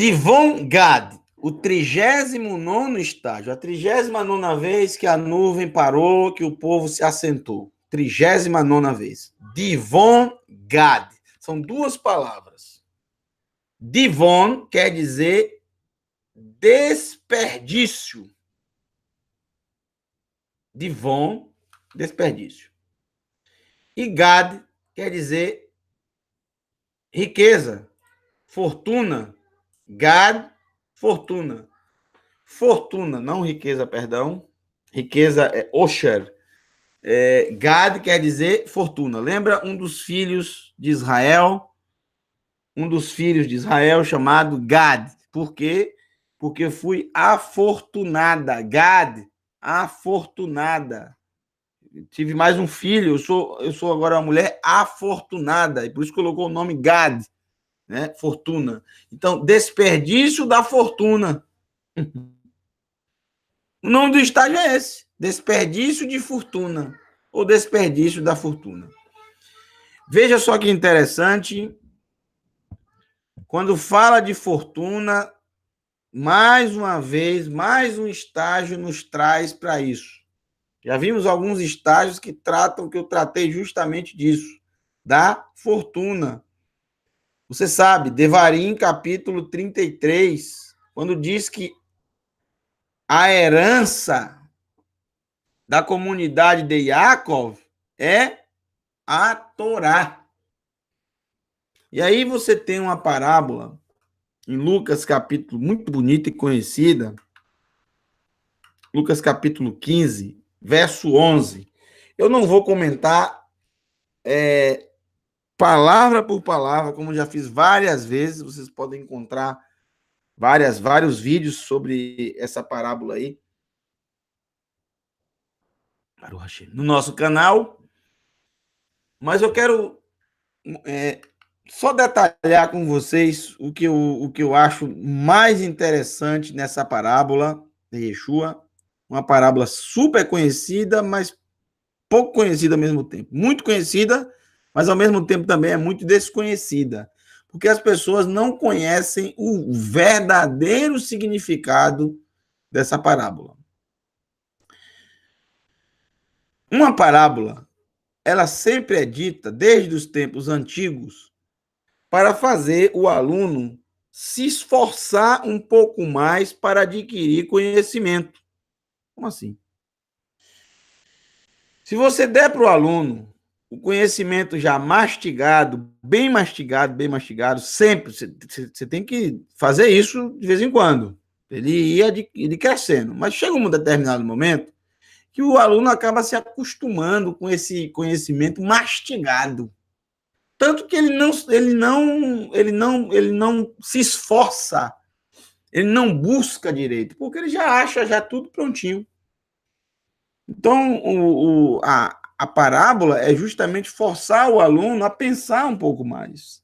Divon Gad, o 39º estágio, a 39ª vez que a nuvem parou, que o povo se assentou. 39ª vez. Divon Gad. São duas palavras. Divon quer dizer desperdício. Divon, desperdício. E Gad quer dizer riqueza, fortuna. Gad, fortuna. Fortuna, não riqueza, perdão. Riqueza é Osher. Gad quer dizer fortuna. Lembra um dos filhos de Israel? Um dos filhos de Israel chamado Gad. Por quê? Porque fui afortunada. Gad, afortunada. Tive mais um filho, eu sou agora uma mulher afortunada, e por isso colocou o nome Gad, né? Fortuna. Então, desperdício da fortuna. O nome do estágio é esse, desperdício de fortuna, ou desperdício da fortuna. Veja só que interessante, quando fala de fortuna, mais uma vez, mais um estágio nos traz para isso. Já vimos alguns estágios que eu tratei justamente disso, da fortuna. Você sabe, Devarim, capítulo 33, quando diz que a herança da comunidade de Yaakov é a Torá. E aí você tem uma parábola em Lucas, capítulo muito bonita e conhecida, Lucas, capítulo 15, verso 11. Eu não vou comentar palavra por palavra, como já fiz várias vezes, vocês podem encontrar vários vídeos sobre essa parábola aí no nosso canal, mas eu quero só detalhar com vocês o que eu acho mais interessante nessa parábola de Yeshua, uma parábola super conhecida, mas pouco conhecida ao mesmo tempo. Muito conhecida, mas ao mesmo tempo também é muito desconhecida, porque as pessoas não conhecem o verdadeiro significado dessa parábola. Uma parábola, ela sempre é dita desde os tempos antigos para fazer o aluno se esforçar um pouco mais para adquirir conhecimento. Como assim? Se você der para o aluno o conhecimento já mastigado, bem mastigado, sempre, você tem que fazer isso de vez em quando. Ele ia crescendo. Mas chega um determinado momento que o aluno acaba se acostumando com esse conhecimento mastigado. Tanto que ele não se esforça, ele não busca direito, porque ele já acha já tudo prontinho. Então, a parábola é justamente forçar o aluno a pensar um pouco mais,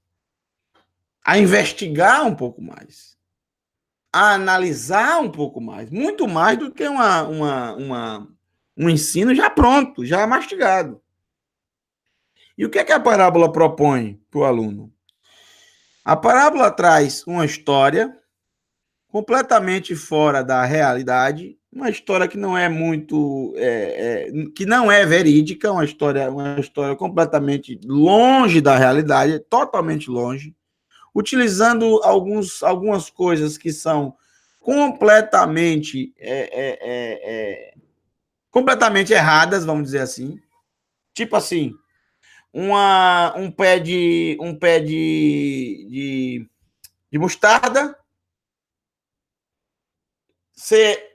a investigar um pouco mais, a analisar um pouco mais, muito mais do que um ensino já pronto, já mastigado. E o que é que a parábola propõe para o aluno? A parábola traz uma história completamente fora da realidade, uma história que não é muito, que não é verídica, uma história completamente longe da realidade, totalmente longe, utilizando algumas coisas que são completamente, completamente erradas, vamos dizer assim, tipo assim, um pé de mostarda ser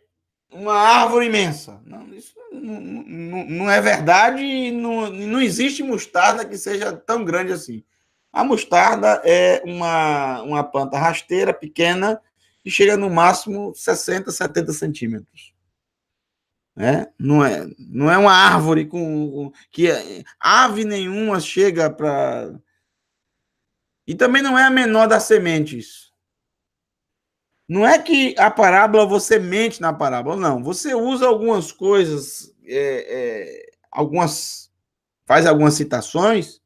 uma árvore imensa. Não, isso não é verdade, não existe mostarda que seja tão grande assim. A mostarda é uma planta rasteira, pequena, que chega no máximo 60, 70 centímetros. Não é uma árvore que ave nenhuma chega para... E também não é a menor das sementes. Não é que a parábola você mente na parábola, não. Você usa algumas coisas, faz algumas citações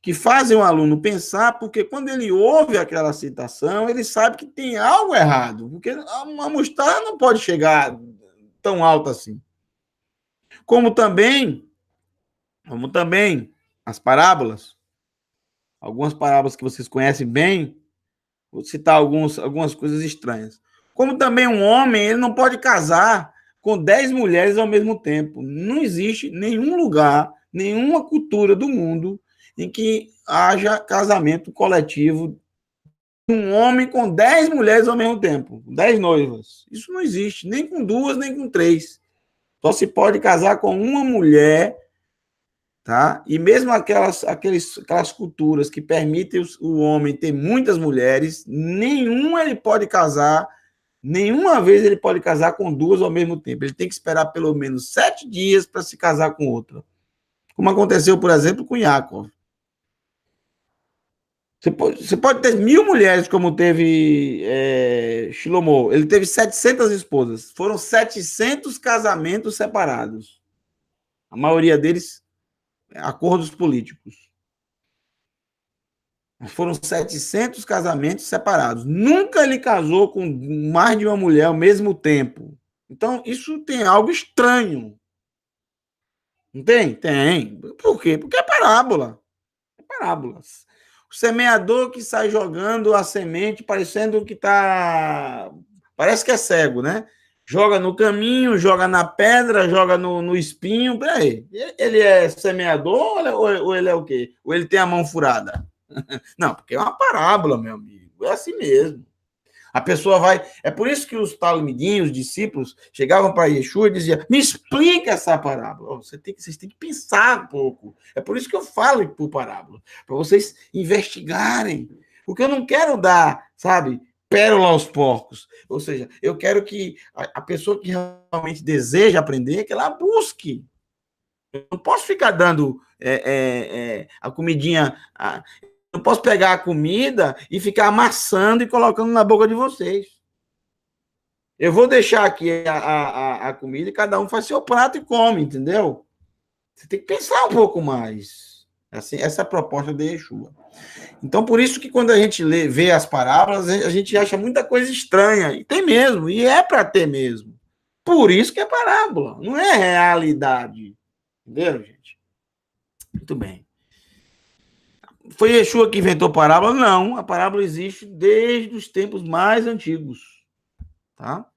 que fazem o aluno pensar, porque quando ele ouve aquela citação, ele sabe que tem algo errado, porque uma mostarda não pode chegar tão alta assim. Como também as parábolas, algumas parábolas que vocês conhecem bem, vou citar algumas coisas estranhas. Como também um homem, ele não pode casar com 10 mulheres ao mesmo tempo. Não existe nenhum lugar, nenhuma cultura do mundo em que haja casamento coletivo de um homem com 10 mulheres ao mesmo tempo, 10 noivas. Isso não existe, nem com 2, nem com 3. Só se pode casar com uma mulher, tá? E mesmo aquelas culturas que permitem o homem ter muitas mulheres, nenhuma vez ele pode casar com 2 ao mesmo tempo. Ele tem que esperar pelo menos 7 dias para se casar com outra. Como aconteceu, por exemplo, com Jacob. Você pode ter 1000 mulheres, como teve Shlomo. Ele teve 700 esposas. Foram 700 casamentos separados. A maioria deles, acordos políticos. Foram 700 casamentos separados. Nunca ele casou com mais de uma mulher ao mesmo tempo. Então, isso tem algo estranho. Não tem? Tem. Por quê? Porque é parábola. É parábolas. O semeador que sai jogando a semente, parecendo que está... Parece que é cego, né? Joga no caminho, joga na pedra, joga no espinho. Peraí, ele é semeador ou ele é o quê? Ou ele tem a mão furada? Não, porque é uma parábola, meu amigo. É assim mesmo. A pessoa vai... É por isso que os talmidim, os discípulos, chegavam para Yeshua e diziam, me explica essa parábola. Vocês têm que pensar um pouco. É por isso que eu falo por parábola. Para vocês investigarem. Porque eu não quero dar, sabe, pérola aos porcos. Ou seja, eu quero que a pessoa que realmente deseja aprender, que ela busque. Eu não posso ficar dando a comidinha... Eu posso pegar a comida e ficar amassando e colocando na boca de vocês. Eu vou deixar aqui a comida e cada um faz seu prato e come, entendeu? Você tem que pensar um pouco mais. Assim, essa é a proposta de Yeshua. Então, por isso que quando a gente vê as parábolas, a gente acha muita coisa estranha. E tem mesmo, e é para ter mesmo. Por isso que é parábola, não é realidade. Entendeu, gente? Muito bem. Foi Yeshua que inventou parábola? Não, a parábola existe desde os tempos mais antigos, tá?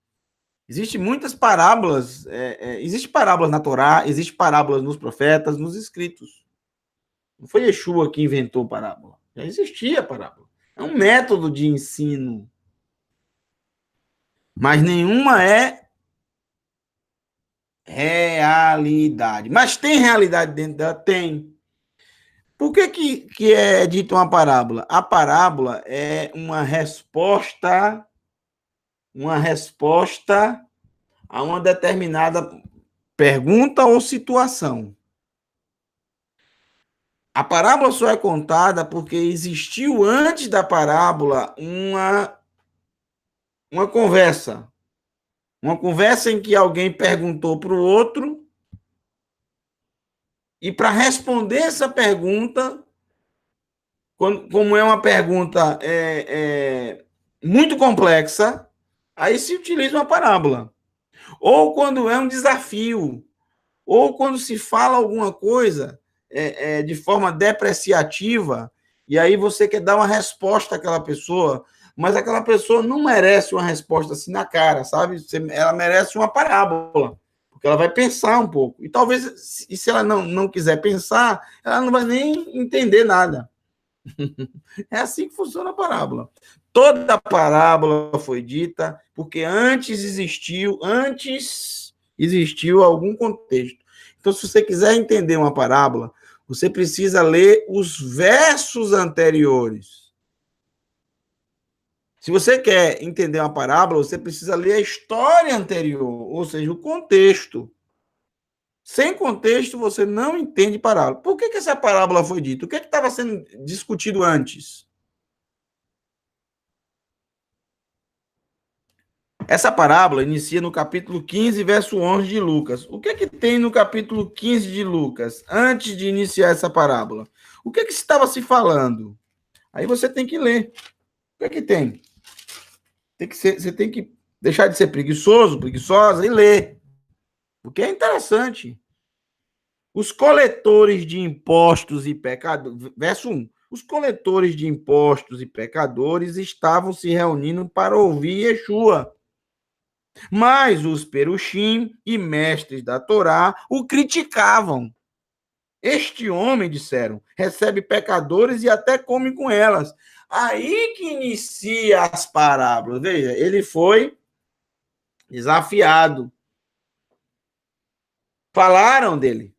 Existem muitas parábolas, existe parábolas na Torá, existe parábolas nos profetas, nos escritos. Não foi Yeshua que inventou parábola, já existia parábola. É um método de ensino, mas nenhuma é realidade. Mas tem realidade dentro dela? Tem. Por que é dito uma parábola? A parábola é uma resposta a uma determinada pergunta ou situação. A parábola só é contada porque existiu antes da parábola uma conversa. Uma conversa em que alguém perguntou para o outro e para responder essa pergunta, como é uma pergunta muito complexa, aí se utiliza uma parábola. Ou quando é um desafio, ou quando se fala alguma coisa de forma depreciativa, e aí você quer dar uma resposta àquela pessoa, mas aquela pessoa não merece uma resposta assim na cara, sabe? Ela merece uma parábola, porque ela vai pensar um pouco. E talvez, se ela não quiser pensar, ela não vai nem entender nada. É assim que funciona a parábola. Toda parábola foi dita porque antes existiu algum contexto. Então, se você quiser entender uma parábola, você precisa ler os versos anteriores. Se você quer entender uma parábola, você precisa ler a história anterior, ou seja, o contexto. Sem contexto, você não entende parábola. Por que essa parábola foi dita? O que estava sendo discutido antes? Essa parábola inicia no capítulo 15, verso 11 de Lucas. O que tem no capítulo 15 de Lucas, antes de iniciar essa parábola? O que estava se falando? Aí você tem que ler. O que tem? Você tem que deixar de ser preguiçosa e ler. Porque é interessante. Os coletores de impostos e pecadores. Verso 1. Os coletores de impostos e pecadores estavam se reunindo para ouvir Yeshua. Mas os perushim e mestres da Torá o criticavam. Este homem, disseram, recebe pecadores e até come com elas. Aí que inicia as parábolas. Veja, ele foi desafiado. Falaram dele.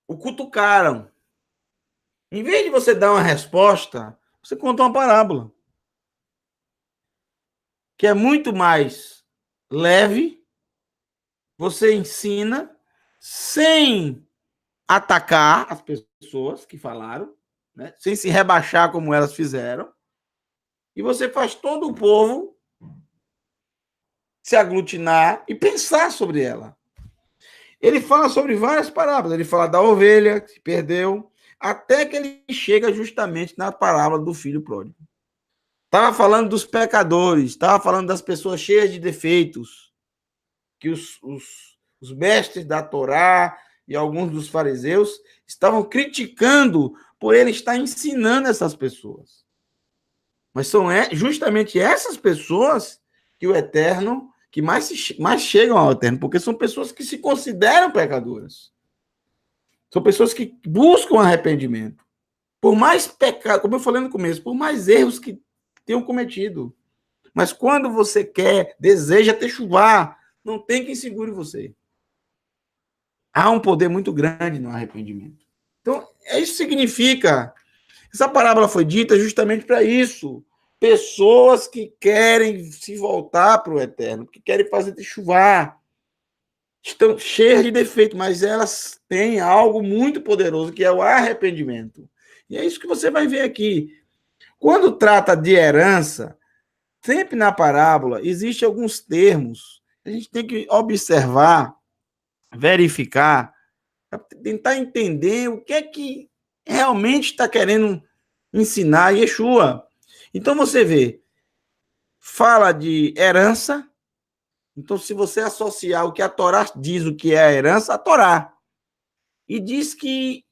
O cutucaram. Em vez de você dar uma resposta, você conta uma parábola. Que é muito mais leve. Você ensina sem atacar as pessoas que falaram, né? Sem se rebaixar como elas fizeram. E você faz todo o povo se aglutinar e pensar sobre ela. Ele fala sobre várias parábolas. Ele fala da ovelha que se perdeu, até que ele chega justamente na parábola do filho pródigo. Estava falando dos pecadores, estava falando das pessoas cheias de defeitos, que os mestres da Torá e alguns dos fariseus estavam criticando por ele estar ensinando essas pessoas. Mas são justamente essas pessoas que o Eterno, que mais chegam ao Eterno, porque são pessoas que se consideram pecadoras. São pessoas que buscam arrependimento. Por mais pecado, como eu falei no começo, por mais erros que tenham cometido. Mas quando você quer, deseja techuvá, não tem quem segure você. Há um poder muito grande no arrependimento. Então, isso significa. Essa parábola foi dita justamente para isso. Pessoas que querem se voltar para o Eterno, que querem fazer techuvá, estão cheias de defeito, mas elas têm algo muito poderoso, que é o arrependimento. E é isso que você vai ver aqui. Quando trata de herança, sempre na parábola, existem alguns termos. A gente tem que observar, verificar, tentar entender o que é que realmente está querendo ensinar Yeshua. Então você vê, fala de herança. Então, se você associar o que a Torá diz, o que é a herança, a Torá. E diz que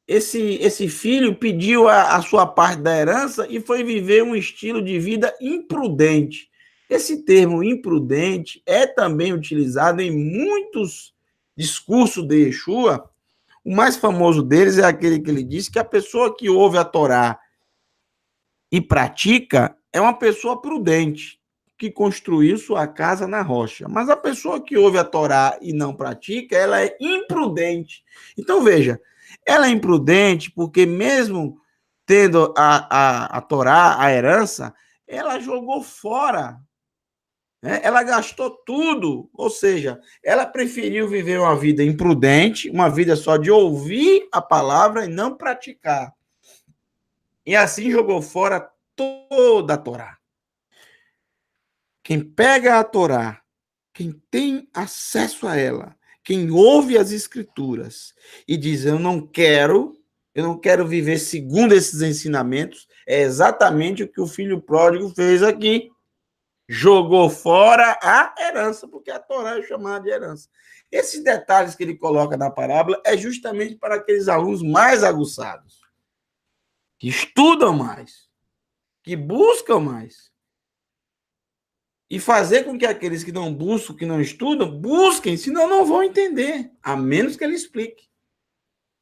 esse filho pediu a sua parte da herança e foi viver um estilo de vida imprudente. Esse termo imprudente é também utilizado em muitos discursos de Yeshua. O mais famoso deles é aquele que ele diz que a pessoa que ouve a Torá e pratica é uma pessoa prudente, que construiu sua casa na rocha. Mas a pessoa que ouve a Torá e não pratica, ela é imprudente. Então, veja, ela é imprudente porque mesmo tendo a Torá, a herança, ela jogou fora. Né? Ela gastou tudo. Ou seja, ela preferiu viver uma vida imprudente, uma vida só de ouvir a palavra e não praticar. E assim jogou fora toda a Torá. Quem pega a Torá, quem tem acesso a ela, quem ouve as escrituras e diz, eu não quero viver segundo esses ensinamentos, é exatamente o que o filho pródigo fez aqui. Jogou fora a herança, porque a Torá é chamada de herança. Esses detalhes que ele coloca na parábola é justamente para aqueles alunos mais aguçados, que estudam mais, que buscam mais. E fazer com que aqueles que não buscam, que não estudam, busquem, senão não vão entender, a menos que ele explique.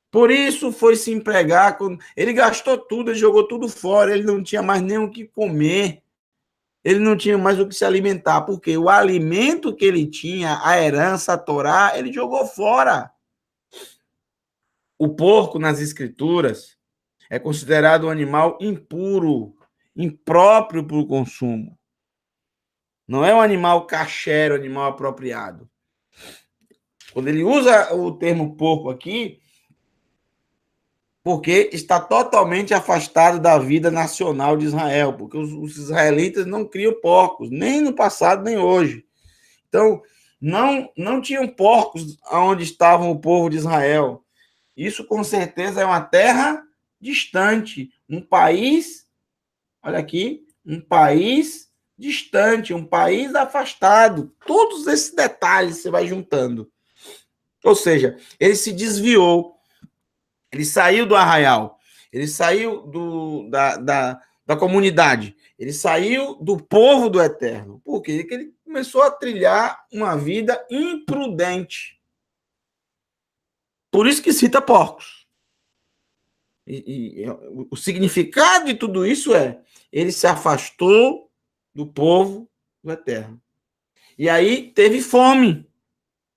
Por isso foi se empregar, ele gastou tudo, ele jogou tudo fora, ele não tinha mais nem o que comer, ele não tinha mais o que se alimentar, porque o alimento que ele tinha, a herança, a Torá, ele jogou fora. O porco, nas escrituras, é considerado um animal impuro, impróprio para o consumo. Não é um animal kasher, um animal apropriado. Quando ele usa o termo porco aqui, porque está totalmente afastado da vida nacional de Israel, porque os israelitas não criam porcos, nem no passado, nem hoje. Então, não tinham porcos onde estavam o povo de Israel. Isso com certeza é uma terra distante, um país, olha aqui, um país distante, um país afastado. Todos esses detalhes você vai juntando. Ou seja, ele se desviou, ele saiu do arraial, ele saiu da comunidade, ele saiu do povo do Eterno. Por quê? Porque ele começou a trilhar uma vida imprudente. Por isso que cita porcos. E o significado de tudo isso é: ele se afastou do povo do Eterno. E aí teve fome.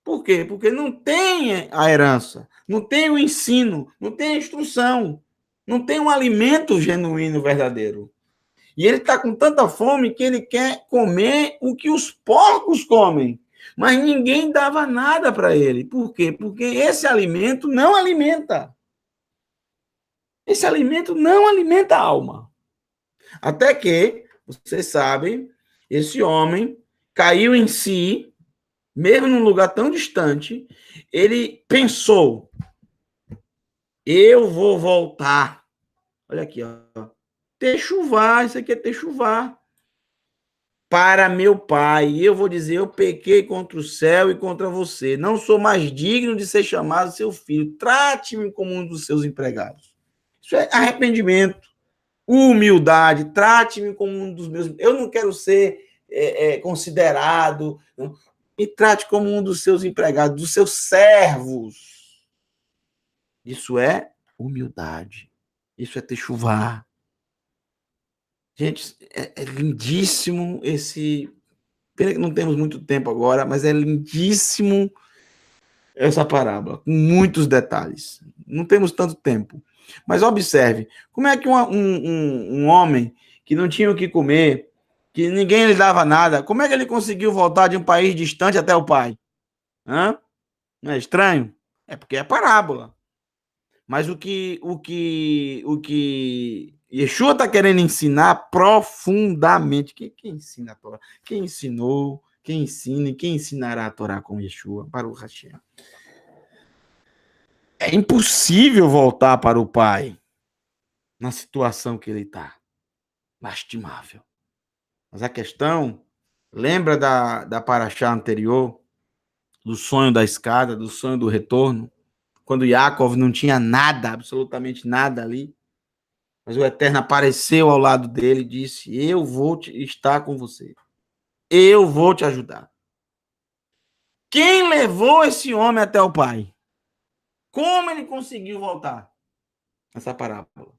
Por quê? Porque não tem a herança, não tem o ensino, não tem a instrução, não tem um alimento genuíno, verdadeiro. E ele está com tanta fome que ele quer comer o que os porcos comem. Mas ninguém dava nada para ele. Por quê? Porque esse alimento não alimenta. Esse alimento não alimenta a alma. Até que, vocês sabem, esse homem caiu em si, mesmo num lugar tão distante, ele pensou: eu vou voltar. Olha aqui, ó. Techuvá, isso aqui é techuvá. Para meu pai, eu vou dizer: eu pequei contra o céu e contra você. Não sou mais digno de ser chamado seu filho. Trate-me como um dos seus empregados. Isso é arrependimento, humildade. Trate-me como um dos meus. Eu não quero ser considerado. Não. Me trate como um dos seus empregados, dos seus servos. Isso é humildade. Isso é techuvá. Gente, é lindíssimo esse. Pena que não temos muito tempo agora, mas é lindíssimo essa parábola, com muitos detalhes. Não temos tanto tempo. Mas observe, como é que um homem que não tinha o que comer, que ninguém lhe dava nada, como é que ele conseguiu voltar de um país distante até o pai? Hã? Não é estranho? É porque é parábola. Mas o que Yeshua está querendo ensinar profundamente. Quem ensina a Torá? Quem ensinou, quem ensina e quem ensinará a Torá com Yeshua? Para o Hashem. É impossível voltar para o pai na situação que ele está. Lastimável. Mas a questão, lembra da paraxá anterior, do sonho da escada, do sonho do retorno? Quando Yaakov não tinha nada, absolutamente nada ali, mas o Eterno apareceu ao lado dele e disse: eu vou estar com você. Eu vou te ajudar. Quem levou esse homem até o pai? Como ele conseguiu voltar? Essa parábola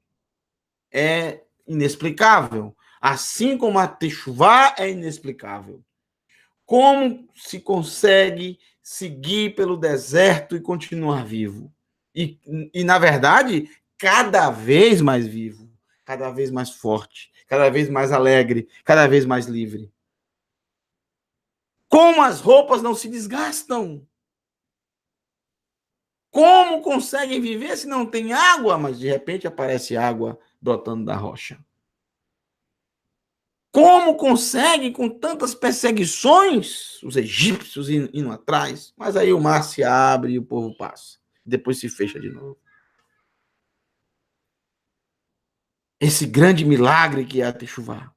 é inexplicável. Assim como a techuvá é inexplicável. Como se consegue seguir pelo deserto e continuar vivo? E na verdade, cada vez mais vivo, cada vez mais forte, cada vez mais alegre, cada vez mais livre. Como as roupas não se desgastam? Como conseguem viver se não tem água, mas de repente aparece água brotando da rocha? Como conseguem, com tantas perseguições, os egípcios indo atrás? Mas aí o mar se abre e o povo passa. Depois se fecha de novo. Esse grande milagre que é a techuvá.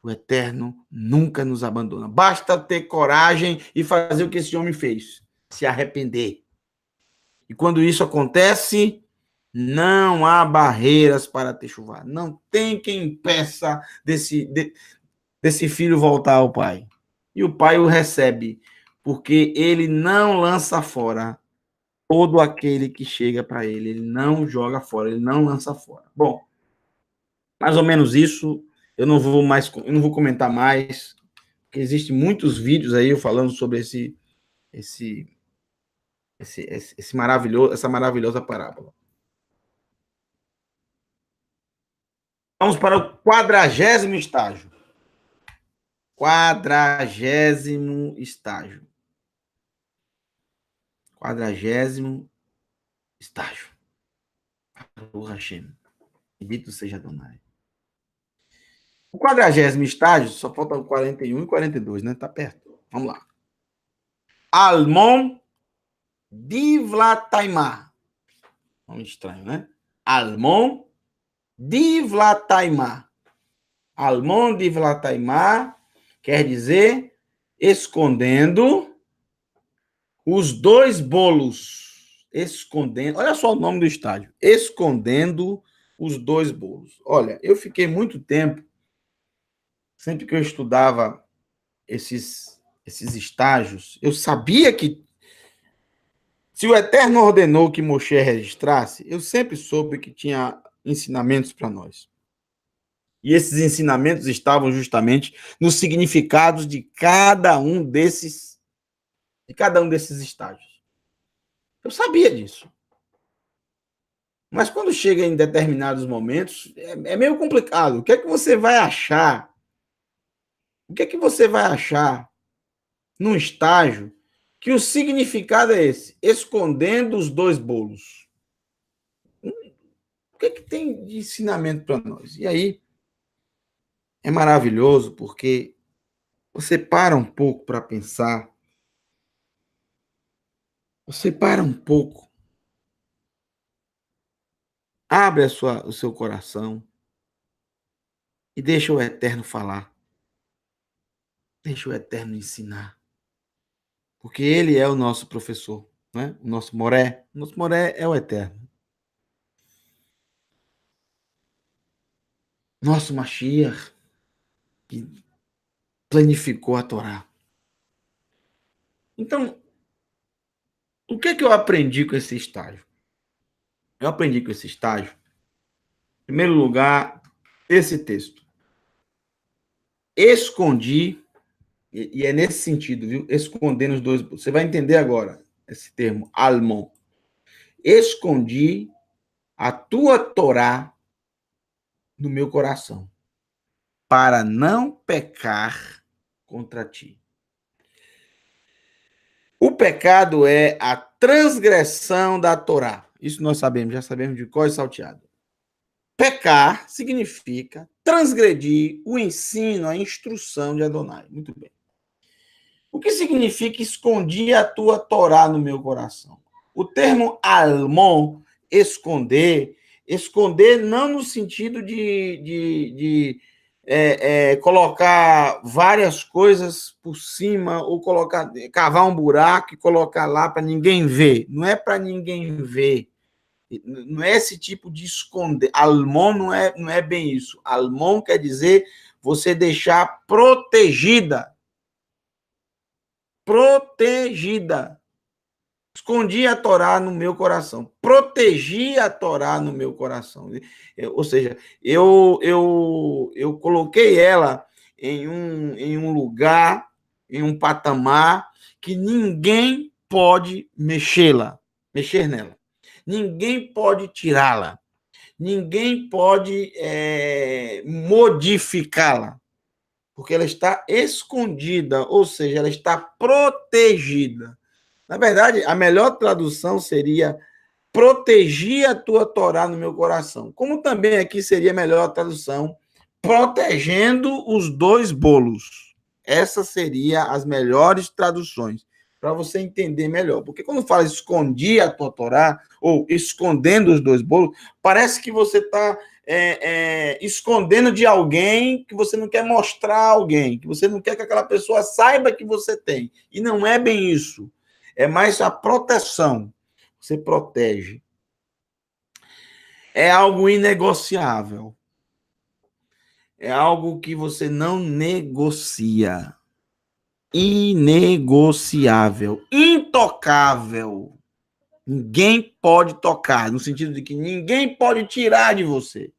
O Eterno nunca nos abandona. Basta ter coragem e fazer o que esse homem fez. Se arrepender. E quando isso acontece, não há barreiras para a techuvá. Não tem quem impeça desse filho voltar ao pai. E o pai o recebe, porque ele não lança fora todo aquele que chega para ele. Ele não joga fora, ele não lança fora. Bom, mais ou menos isso. Eu não vou comentar mais, porque existem muitos vídeos aí falando sobre esse essa maravilhosa parábola. Vamos para o 40º estágio. 40º estágio. 40º estágio. O Hashem. Bendito seja Adonai. O 40º estágio, só falta o 41 e 42, né? Tá perto. Vamos lá. Almon Divlataimá. Nome estranho, né? Almon Divlataimá. Almon Divlataimá quer dizer escondendo os dois bolos. Escondendo. Olha só o nome do estágio. Escondendo os dois bolos. Olha, eu fiquei muito tempo, sempre que eu estudava esses estágios, eu sabia que se o Eterno ordenou que Moshe registrasse, eu sempre soube que tinha ensinamentos para nós. E esses ensinamentos estavam justamente nos significados de cada um desses estágios. Eu sabia disso. Mas quando chega em determinados momentos, é meio complicado. O que é que você vai achar? O que é que você vai achar num estágio que o significado é esse? Escondendo os dois bolos. O que é que tem de ensinamento para nós? E aí é maravilhoso porque você para um pouco para pensar, você para um pouco, abre o seu coração e deixa o Eterno falar, deixa o Eterno ensinar, porque Ele é o nosso professor, né? O nosso Moré é o Eterno, nosso Mashiach, que planificou a Torá. Então, o que é que eu aprendi com esse estágio? Eu aprendi com esse estágio, em primeiro lugar, esse texto. Escondi, e é nesse sentido, viu? Escondendo os dois. Você vai entender agora esse termo, almon. Escondi a tua Torá no meu coração, para não pecar contra ti. O pecado é a transgressão da Torá. Isso nós sabemos, já sabemos de cor e salteado. Pecar significa transgredir o ensino, a instrução de Adonai. Muito bem. O que significa escondi a tua Torá no meu coração? O termo almon, esconder, esconder não no sentido de colocar várias coisas por cima, ou colocar, cavar um buraco e colocar lá para ninguém ver. Não é para ninguém ver. Não é esse tipo de esconder. Almon não é bem isso. Almon quer dizer você deixar protegida. Protegida. Escondi a Torá no meu coração. Protegi a Torá no meu coração. Ou seja, eu coloquei ela em um lugar, em um patamar que ninguém pode mexer nela. Ninguém pode tirá-la. Ninguém pode modificá-la. Porque ela está escondida, ou seja, ela está protegida. Na verdade, a melhor tradução seria proteger a tua Torá no meu coração. Como também aqui seria a melhor tradução, protegendo os dois bolos. Essas seriam as melhores traduções, para você entender melhor. Porque quando fala escondi a tua Torá, ou escondendo os dois bolos, parece que você está escondendo de alguém que você não quer mostrar a alguém, que você não quer que aquela pessoa saiba que você tem. E não é bem isso. É mais a proteção. Você protege. É algo inegociável. É algo que você não negocia. Inegociável. Intocável. Ninguém pode tocar, no sentido de que ninguém pode tirar de você.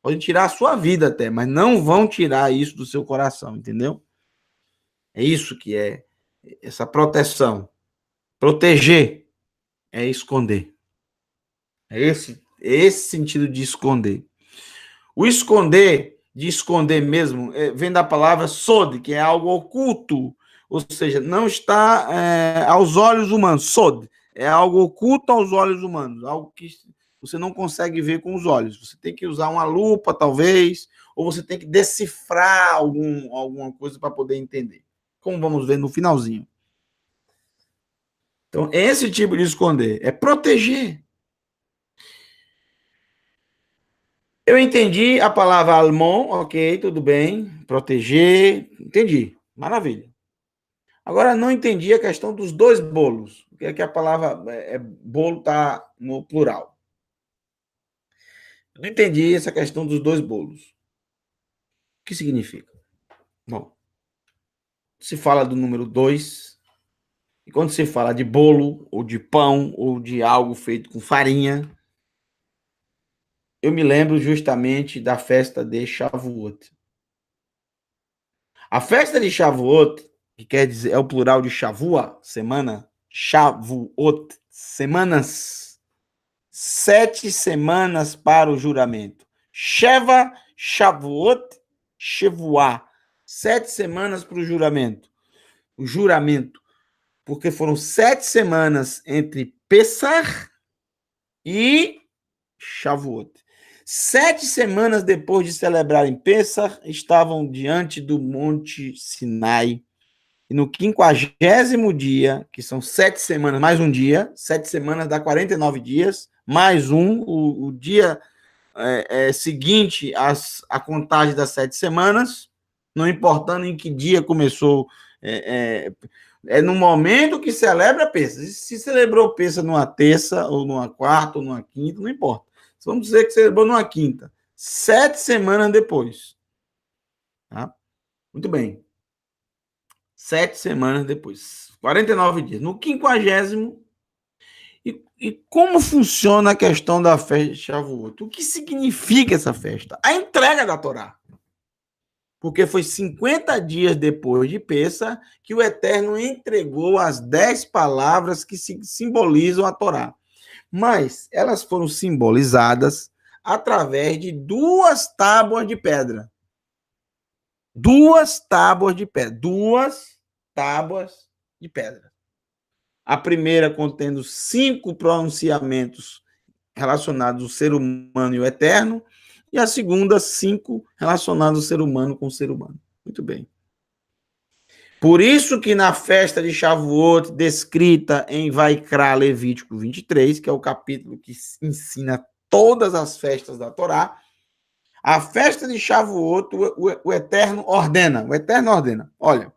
Pode tirar a sua vida até, mas não vão tirar isso do seu coração, entendeu? É isso que é essa proteção. Proteger é esconder. É esse sentido de esconder. O esconder, de esconder mesmo, vem da palavra sod, que é algo oculto, ou seja, não está aos olhos humanos. Sod é algo oculto aos olhos humanos, algo que você não consegue ver com os olhos. Você tem que usar uma lupa, talvez, ou você tem que decifrar alguma coisa para poder entender. Como vamos ver no finalzinho. Então, esse tipo de esconder é proteger. Eu entendi a palavra almon, ok, tudo bem. Proteger, entendi. Maravilha. Agora, não entendi a questão dos dois bolos. O que é que a palavra bolo está no plural? Não entendi essa questão dos dois bolos. O que significa? Bom, se fala do número 2, e quando se fala de bolo, ou de pão, ou de algo feito com farinha, eu me lembro justamente da festa de Shavuot. A festa de Shavuot, que quer dizer, é o plural de Shavua, semana, Shavuot, semanas, 7 semanas para o juramento. Sheva, Shavuot, Shevuah, 7 semanas para o juramento. O juramento, porque foram 7 semanas entre Pessah e Shavuot. 7 semanas depois de celebrarem Pessah, estavam diante do Monte Sinai. E no 50º dia, que são 7 semanas, mais um dia, 7 semanas dá 49 dias, mais um, o dia seguinte à contagem das 7 semanas, não importando em que dia começou, no momento que celebra Pessah. Se celebrou Pessah numa terça, ou numa quarta, ou numa quinta, não importa. Vamos dizer que celebrou numa quinta, 7 semanas depois. Tá? Muito bem. 7 semanas depois. 49 dias. No 50º. E como funciona a questão da festa de Shavuot? O que significa essa festa? A entrega da Torá. Porque foi 50 dias depois de Pessah que o Eterno entregou as 10 palavras que simbolizam a Torá. Mas elas foram simbolizadas através de 2 tábuas de pedra. 2 tábuas de pedra. 2 tábuas de pedra. A primeira contendo 5 pronunciamentos relacionados ao ser humano e o eterno, e a segunda, 5 relacionados ao ser humano com o ser humano. Muito bem. Por isso que na festa de Shavuot, descrita em Vaikra, Levítico 23, que é o capítulo que ensina todas as festas da Torá, a festa de Shavuot, o Eterno ordena. Olha,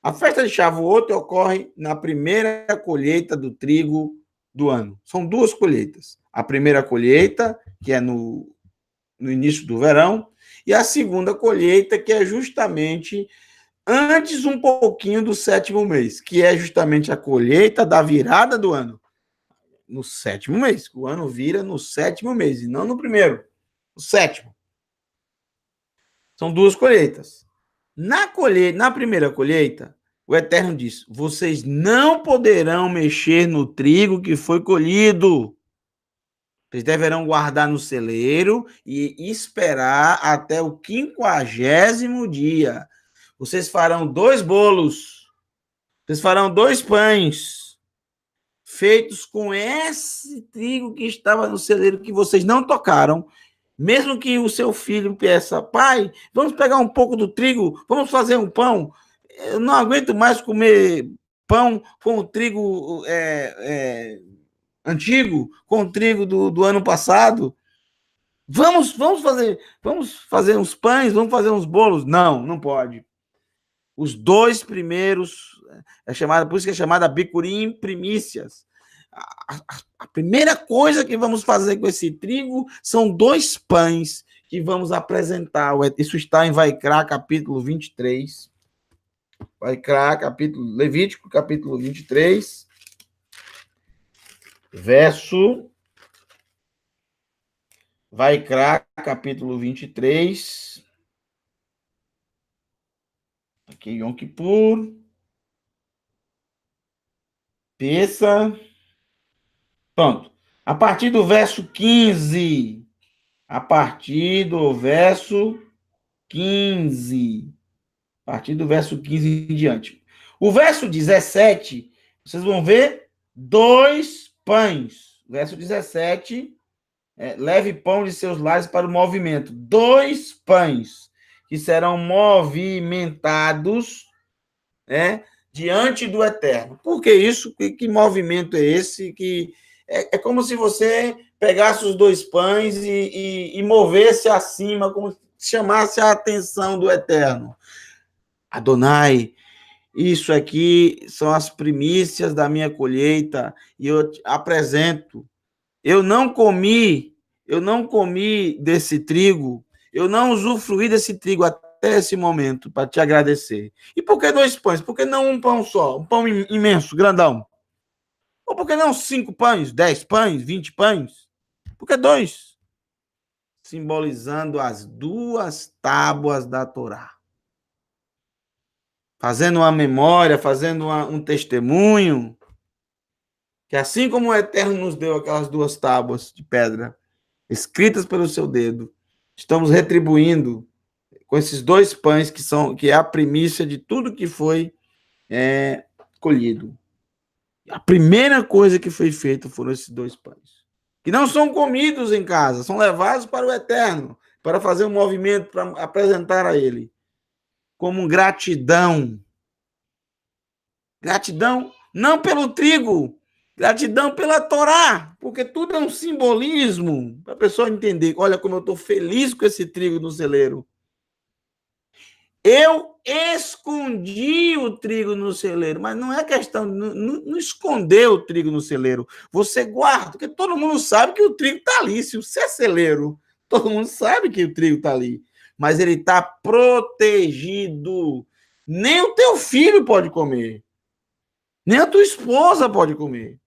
a festa de Shavuot ocorre na primeira colheita do trigo do ano. São 2 colheitas. A primeira colheita, que é no início do verão, e a segunda colheita, que é justamente antes um pouquinho do 7º mês, que é justamente a colheita da virada do ano. No 7º mês. O ano vira no 7º mês, e não no primeiro. No 7º. São 2 colheitas. Na primeira colheita, o Eterno diz: vocês não poderão mexer no trigo que foi colhido. Vocês deverão guardar no celeiro e esperar até o 50º dia. Vocês farão 2 bolos. Vocês farão 2 pães feitos com esse trigo que estava no celeiro que vocês não tocaram. Mesmo que o seu filho peça: pai, vamos pegar um pouco do trigo, vamos fazer um pão. Eu não aguento mais comer pão com o trigo antigo, com o trigo do ano passado. Vamos fazer uns pães, vamos fazer uns bolos. Não pode. Os 2 primeiros, por isso que é chamada bicurim primícias. A primeira coisa que vamos fazer com esse trigo são 2 pães que vamos apresentar. Isso está em Vaikra, capítulo 23. Vaikra, Levítico, capítulo 23, verso... Vaikra, capítulo 23. Aqui, Yom Kippur. Pessah. Pronto. A partir do verso 15. A partir do verso 15. A partir do verso 15 em diante. O verso 17, vocês vão ver 2 pães. Verso 17, leve pão de seus lares para o movimento. 2 pães que serão movimentados, diante do Eterno. Por que isso? Que movimento é esse? Que é como se você pegasse os dois pães e movesse acima, como se chamasse a atenção do Eterno. Adonai, isso aqui são as primícias da minha colheita e eu te apresento. Eu não comi desse trigo, eu não usufruí desse trigo até esse momento para te agradecer. E por que dois pães? Por que não um pão só? Um pão imenso, grandão? Ou por que não 5 pães, 10 pães, 20 pães? Por que dois? Simbolizando as duas tábuas da Torá. Fazendo uma memória, fazendo um testemunho, que assim como o Eterno nos deu aquelas duas tábuas de pedra, escritas pelo seu dedo, estamos retribuindo com esses dois pães que é a primícia de tudo que foi colhido. A primeira coisa que foi feita foram esses dois pães, que não são comidos em casa, são levados para o Eterno, para fazer um movimento, para apresentar a Ele, como gratidão. Gratidão não pelo trigo, gratidão pela Torá, porque tudo é um simbolismo, para a pessoa entender, olha como eu estou feliz com esse trigo no celeiro. Eu escondi o trigo no celeiro, mas não é questão, não esconder o trigo no celeiro. Você guarda, porque todo mundo sabe que o trigo está ali. Se você é celeiro, todo mundo sabe que o trigo está ali. Mas ele está protegido. Nem o teu filho pode comer. Nem a tua esposa pode comer.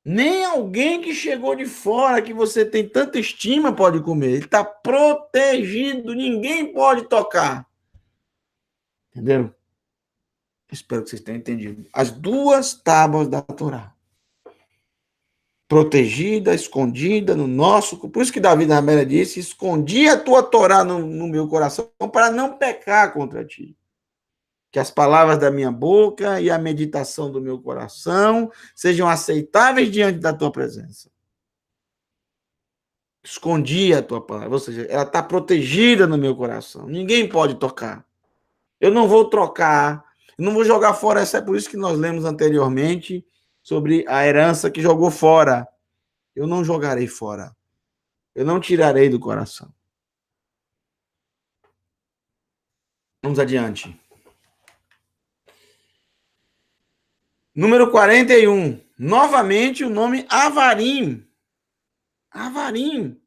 Nem alguém que chegou de fora, que você tem tanta estima, pode comer. Ele está protegido, ninguém pode tocar. Entenderam? Espero que vocês tenham entendido. As duas tábuas da Torá. Protegida, escondida no nosso... Por isso que Davi na Bíblia disse, escondi a tua Torá no meu coração para não pecar contra ti. Que as palavras da minha boca e a meditação do meu coração sejam aceitáveis diante da tua presença. Escondi a tua palavra, ou seja, ela está protegida no meu coração. Ninguém pode tocar. Eu não vou trocar, não vou jogar fora. Essa é por isso que nós lemos anteriormente sobre a herança que jogou fora. Eu não jogarei fora. Eu não tirarei do coração. Vamos adiante. Número 41. Novamente o nome Avarim. Avarim.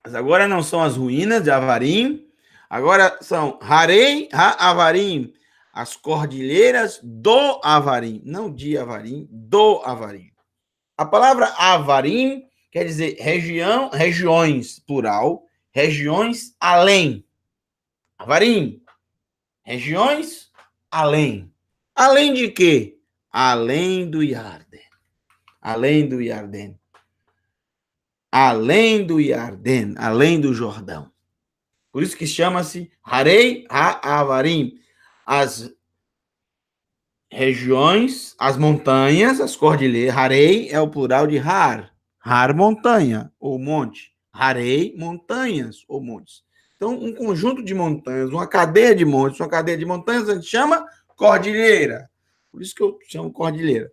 Mas agora não são as ruínas de Avarim. Agora são Harei Ha-Avarim. As cordilheiras do Avarim. Não de Avarim, do Avarim. A palavra Avarim quer dizer região, regiões, plural. Regiões além. Avarim. Regiões além. Além de quê? Além do Iarden. Além do Iarden. Além do Iarden, além do Jordão. Por isso que chama-se Harei Ha-Avarim. As regiões, as montanhas, as cordilheiras. Harei é o plural de Har. Har, montanha, ou monte. Harei, montanhas, ou montes. Então, um conjunto de montanhas, uma cadeia de montes, uma cadeia de montanhas, a gente chama cordilheira. Por isso que eu chamo cordilheira.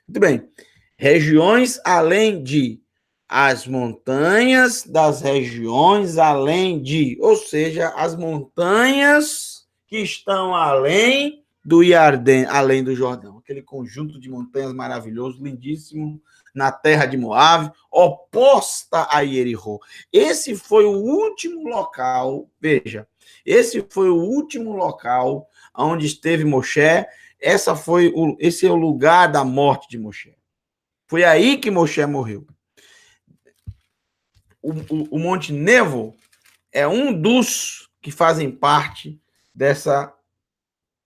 Muito bem. Regiões além de as montanhas das regiões além de, ou seja, as montanhas que estão além do Iarden, além do Jordão. Aquele conjunto de montanhas maravilhoso, lindíssimo, na terra de Moabe, oposta a Jericó. Esse foi o último local, veja, esse foi o último local onde esteve Moshe. Esse é o lugar da morte de Moshe. Foi aí que Moshe morreu. O Monte Nebo é um dos que fazem parte dessa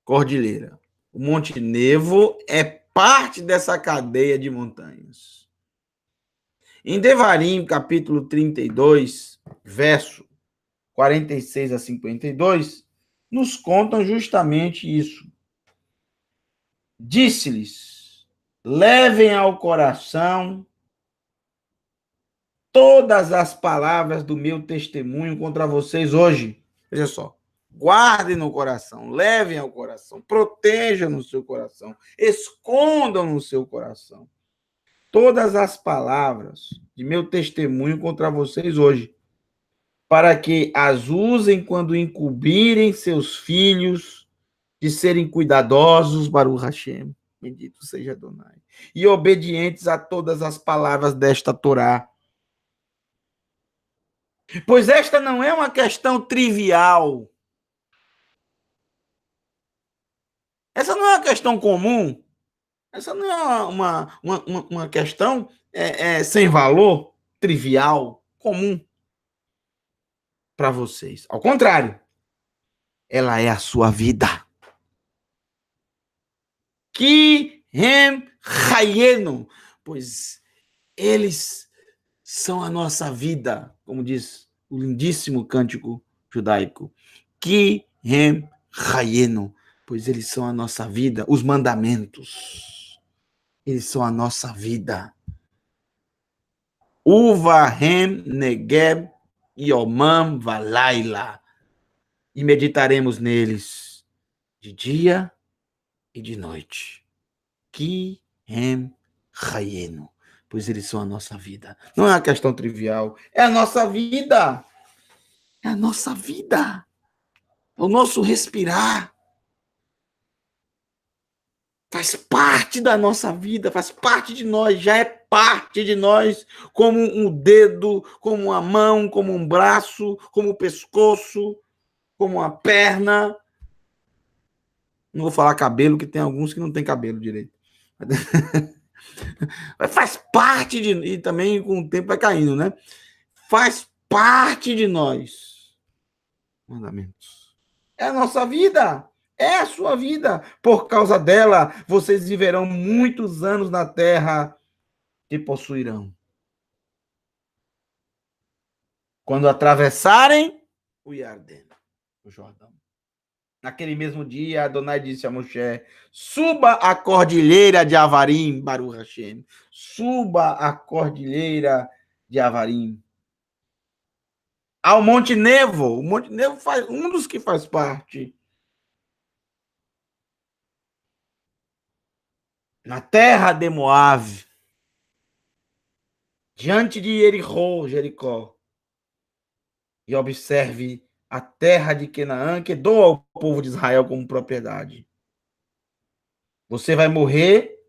cordilheira. O Monte Nebo é parte dessa cadeia de montanhas. Em Devarim, capítulo 32, verso 46 a 52, nos contam justamente isso. Disse-lhes, levem ao coração todas as palavras do meu testemunho contra vocês hoje. Veja só. Guardem no coração, levem ao coração, protejam no seu coração, escondam no seu coração todas as palavras de meu testemunho contra vocês hoje, para que as usem quando incumbirem seus filhos de serem cuidadosos, Baruch Hashem, bendito seja Adonai, e obedientes a todas as palavras desta Torá. Pois esta não é uma questão trivial. Essa não é uma questão comum. Essa não é uma questão sem valor, trivial, comum para vocês. Ao contrário, ela é a sua vida. Que hem hayenu, pois eles são a nossa vida, como diz o lindíssimo cântico judaico. Que hem hayenu, pois eles são a nossa vida, os mandamentos. Eles são a nossa vida. Uvahem negeb yomam valaila. E meditaremos neles de dia e de noite. Ki hem hayenu, pois eles são a nossa vida. Não é uma questão trivial, é a nossa vida. É a nossa vida. É o nosso respirar. Faz parte da nossa vida, faz parte de nós, já é parte de nós, como um dedo, como uma mão, como um braço, como o pescoço, como uma perna. Não vou falar cabelo, que tem alguns que não tem cabelo direito. Faz parte de... E também com o tempo vai caindo, né? Faz parte de nós. Mandamentos. É a nossa vida. É a sua vida. Por causa dela, vocês viverão muitos anos na terra que possuirão. Quando atravessarem o Iardeno, o Jordão. Naquele mesmo dia, Adonai disse a Moshe: suba a cordilheira de Avarim, Baruch Hashem. Suba a cordilheira de Avarim. Ao Monte Nevo. O Monte Nevo faz um dos que faz parte. Na terra de Moabe. Diante de Jericó. E observe a terra de Canaã, que dou ao povo de Israel como propriedade. Você vai morrer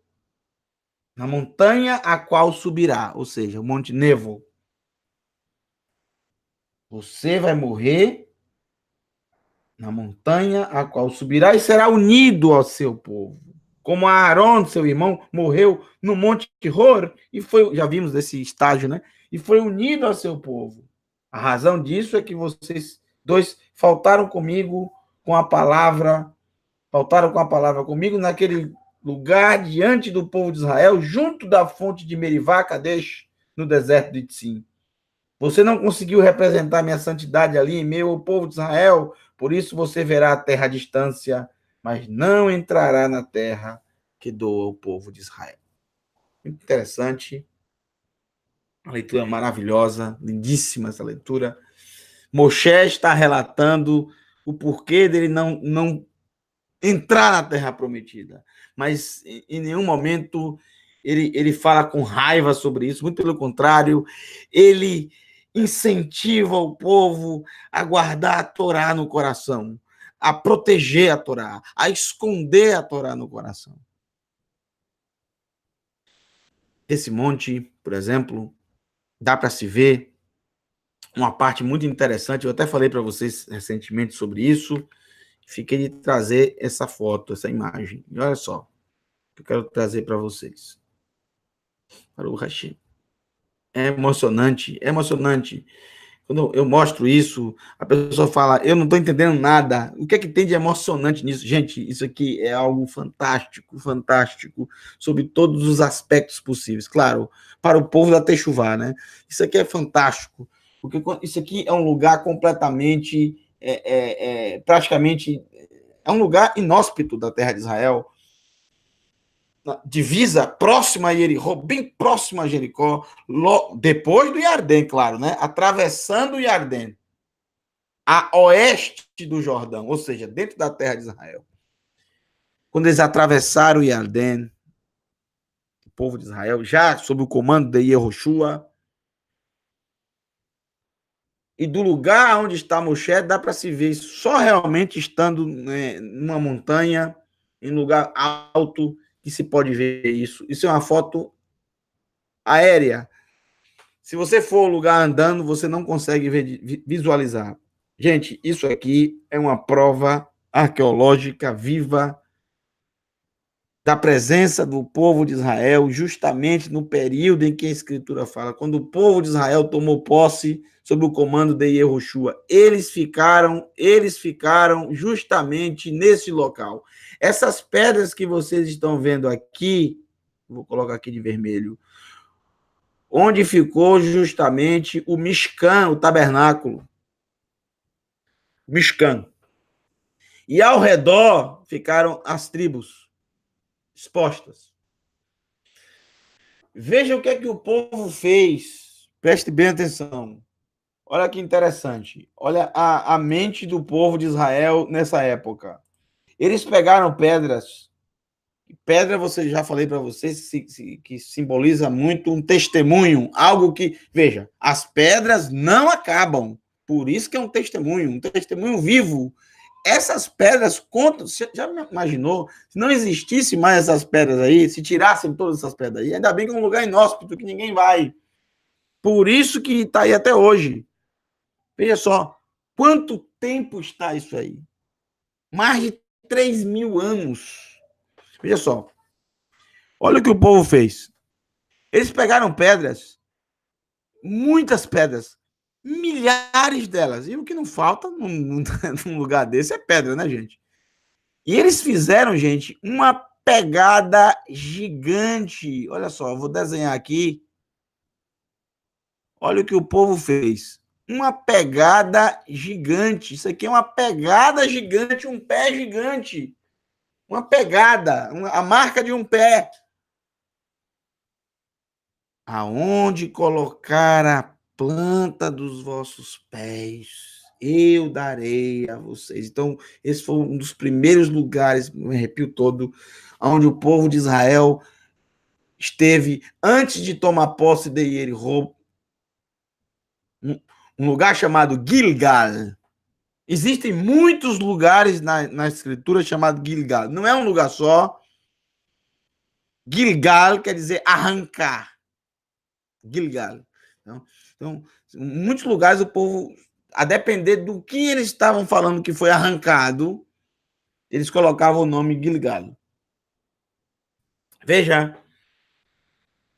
na montanha a qual subirá, ou seja, o Monte Nevo. Você vai morrer na montanha a qual subirá e será unido ao seu povo. Como Aaron, seu irmão, morreu no Monte Hor e foi, já vimos desse estágio, né? E foi unido ao seu povo. A razão disso é que vocês dois faltaram comigo com a palavra, faltaram com a palavra comigo naquele lugar diante do povo de Israel, junto da fonte de Merivá, Kadesh, no deserto de Tzim. Você não conseguiu representar minha santidade ali em meio ao povo de Israel, por isso você verá a terra à distância, mas não entrará na terra que dou ao povo de Israel. Muito interessante. Uma leitura maravilhosa, lindíssima essa leitura. Moshe está relatando o porquê dele não entrar na terra prometida, mas em nenhum momento ele fala com raiva sobre isso, muito pelo contrário, ele incentiva o povo a guardar a Torá no coração, a proteger a Torá, a esconder a Torá no coração. Esse monte, por exemplo, dá para se ver uma parte muito interessante, eu até falei para vocês recentemente sobre isso, fiquei de trazer essa foto, essa imagem. E olha só, que eu quero trazer para vocês. Para o Hashem. É emocionante, é emocionante. Quando eu mostro isso, a pessoa fala, eu não estou entendendo nada. O que é que tem de emocionante nisso? Gente, isso aqui é algo fantástico, fantástico, sobre todos os aspectos possíveis. Claro, para o povo da Techuvá, né? Isso aqui é fantástico, porque isso aqui é um lugar completamente, praticamente, é um lugar inóspito da terra de Israel, divisa próxima a Jericó, bem próxima a Jericó, depois do Iardém, claro, né? Atravessando o Iardém. a oeste do Jordão, ou seja, dentro da terra de Israel. Quando eles atravessaram o Iardém, o povo de Israel, já sob o comando de Yehoshua, e do lugar onde está Moshe, dá para se ver só realmente estando, né, numa montanha, em lugar alto, que se pode ver isso. Isso é uma foto aérea. Se você for ao lugar andando, você não consegue visualizar. Gente, isso aqui é uma prova arqueológica viva da presença do povo de Israel, justamente no período em que a Escritura fala, quando o povo de Israel tomou posse sob o comando de Yehoshua. Eles ficaram justamente nesse local. Essas pedras que vocês estão vendo aqui, vou colocar aqui de vermelho, onde ficou justamente o Mishkan, o tabernáculo. Mishkan. E ao redor ficaram as tribos expostas. Veja o que é que o povo fez. Preste bem atenção. Olha que interessante. Olha a mente do povo de Israel nessa época. Eles pegaram pedras. Pedra, você já falei para vocês, que simboliza muito um testemunho, algo que, veja, as pedras não acabam. Por isso que é um testemunho vivo. Essas pedras contam. Você já imaginou? Se não existisse mais essas pedras aí, se tirassem todas essas pedras aí, ainda bem que é um lugar inóspito que ninguém vai. Por isso que está aí até hoje. Veja só, quanto tempo está isso aí? Mais de 3.000 anos. Veja só. Olha o que o povo fez. Eles pegaram pedras, muitas pedras, milhares delas. E o que não falta num lugar desse é pedra, né, gente? E eles fizeram, gente, uma pegada gigante. Olha só, eu vou desenhar aqui. Olha o que o povo fez. Uma pegada gigante. Isso aqui é uma pegada gigante, um pé gigante. Uma pegada, a marca de um pé. Aonde colocar a planta dos vossos pés, eu darei a vocês. Então, esse foi um dos primeiros lugares, me arrepio todo, onde o povo de Israel esteve antes de tomar posse de Jericó, um lugar chamado Gilgal. Existem muitos lugares na escritura chamado Gilgal. Não é um lugar só. Gilgal quer dizer arrancar. Gilgal. Então, em muitos lugares o povo, a depender do que eles estavam falando que foi arrancado, eles colocavam o nome Gilgal. Veja,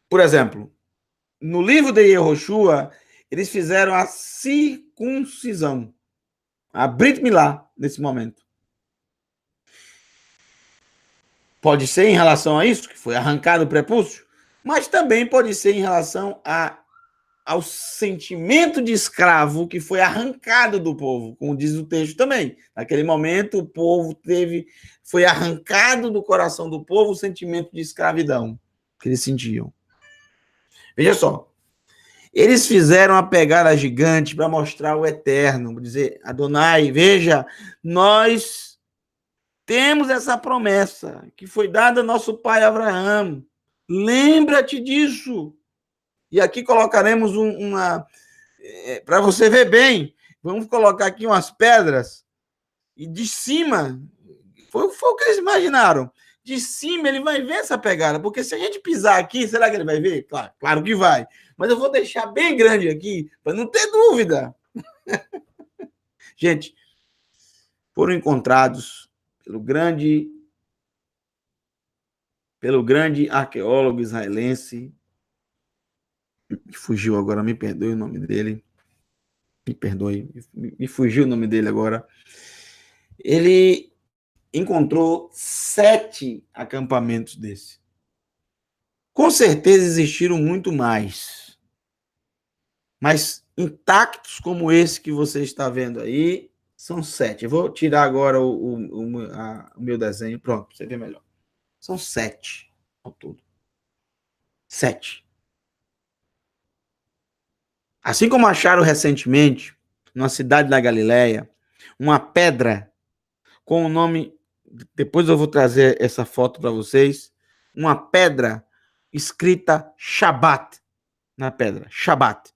por exemplo, no livro de Yehoshua, eles fizeram a circuncisão, a Brit Milá, nesse momento. Pode ser em relação a isso, que foi arrancado o prepúcio, mas também pode ser em relação ao sentimento de escravo que foi arrancado do povo, como diz o texto também. Naquele momento, o povo foi arrancado do coração do povo o sentimento de escravidão que eles sentiam. Veja só, eles fizeram a pegada gigante para mostrar o eterno, dizer, Adonai, veja, nós temos essa promessa que foi dada ao nosso pai Abraão. Lembra-te disso. E aqui colocaremos para você ver bem, vamos colocar aqui umas pedras, e de cima, foi o que eles imaginaram. De cima ele vai ver essa pegada, porque se a gente pisar aqui, será que ele vai ver? Claro que vai. Mas eu vou deixar bem grande aqui, para não ter dúvida. Gente, foram encontrados pelo grande arqueólogo israelense, que fugiu agora, me perdoe o nome dele, me perdoe, me fugiu o nome dele agora. Ele encontrou 7 acampamentos desse. Com certeza existiram muito mais, mas intactos como esse que você está vendo aí, são 7. Eu vou tirar agora o meu desenho, pronto, para você ver melhor. São 7 ao todo. 7. Assim como acharam recentemente numa cidade da Galileia, uma pedra com o nome, depois eu vou trazer essa foto para vocês, uma pedra escrita Shabat na pedra, Shabat.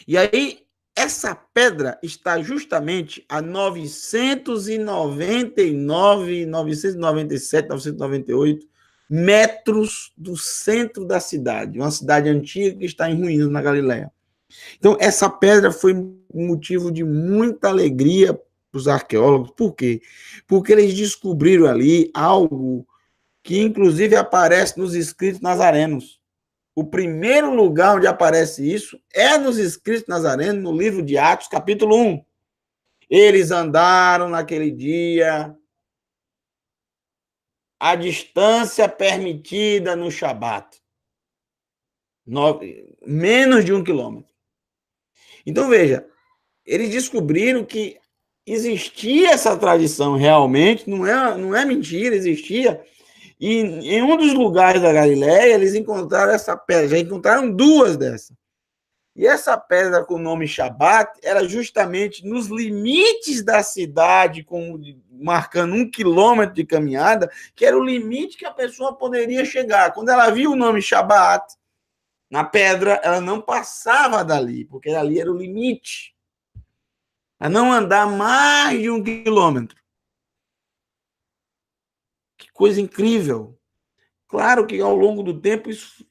E aí, essa pedra está justamente a 999, 997, 998 metros do centro da cidade, uma cidade antiga que está em ruínas na Galileia. Então, essa pedra foi motivo de muita alegria para os arqueólogos. Por quê? Porque eles descobriram ali algo que, inclusive, aparece nos escritos nazarenos. O primeiro lugar onde aparece isso é nos escritos nazarenos, no livro de Atos, capítulo 1. Eles andaram naquele dia a distância permitida no Shabat. Menos de 1 quilômetro. Então, veja, eles descobriram que existia essa tradição realmente, não é mentira, existia. E em um dos lugares da Galileia, eles encontraram essa pedra, já encontraram duas dessas. E essa pedra com o nome Shabat era justamente nos limites da cidade, marcando 1 quilômetro de caminhada, que era o limite que a pessoa poderia chegar. Quando ela viu o nome Shabat na pedra, ela não passava dali, porque ali era o limite. A não andar mais de 1 quilômetro. Que coisa incrível. Claro que ao longo do tempo isso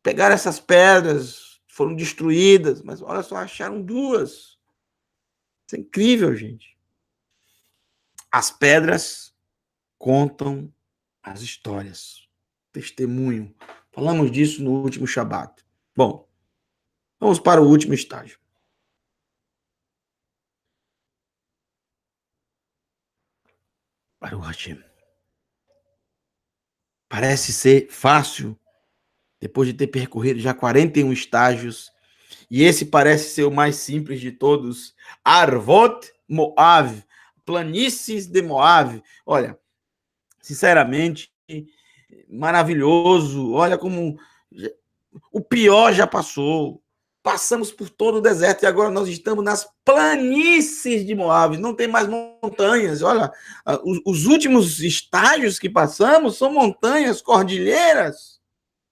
pegaram essas pedras, foram destruídas, mas olha só, acharam duas. Isso é incrível, gente. As pedras contam as histórias. Testemunho. Falamos disso no último Shabat. Bom, vamos para o último estágio. Baruch Hashem. Parece ser fácil, depois de ter percorrido já 41 estágios, e esse parece ser o mais simples de todos, Arvot Moav, planícies de Moav. Olha, sinceramente, maravilhoso. Olha como o pior já passou. Passamos por todo o deserto e agora nós estamos nas planícies de Moabe. Não tem mais montanhas. Olha, os últimos estágios que passamos são montanhas, cordilheiras,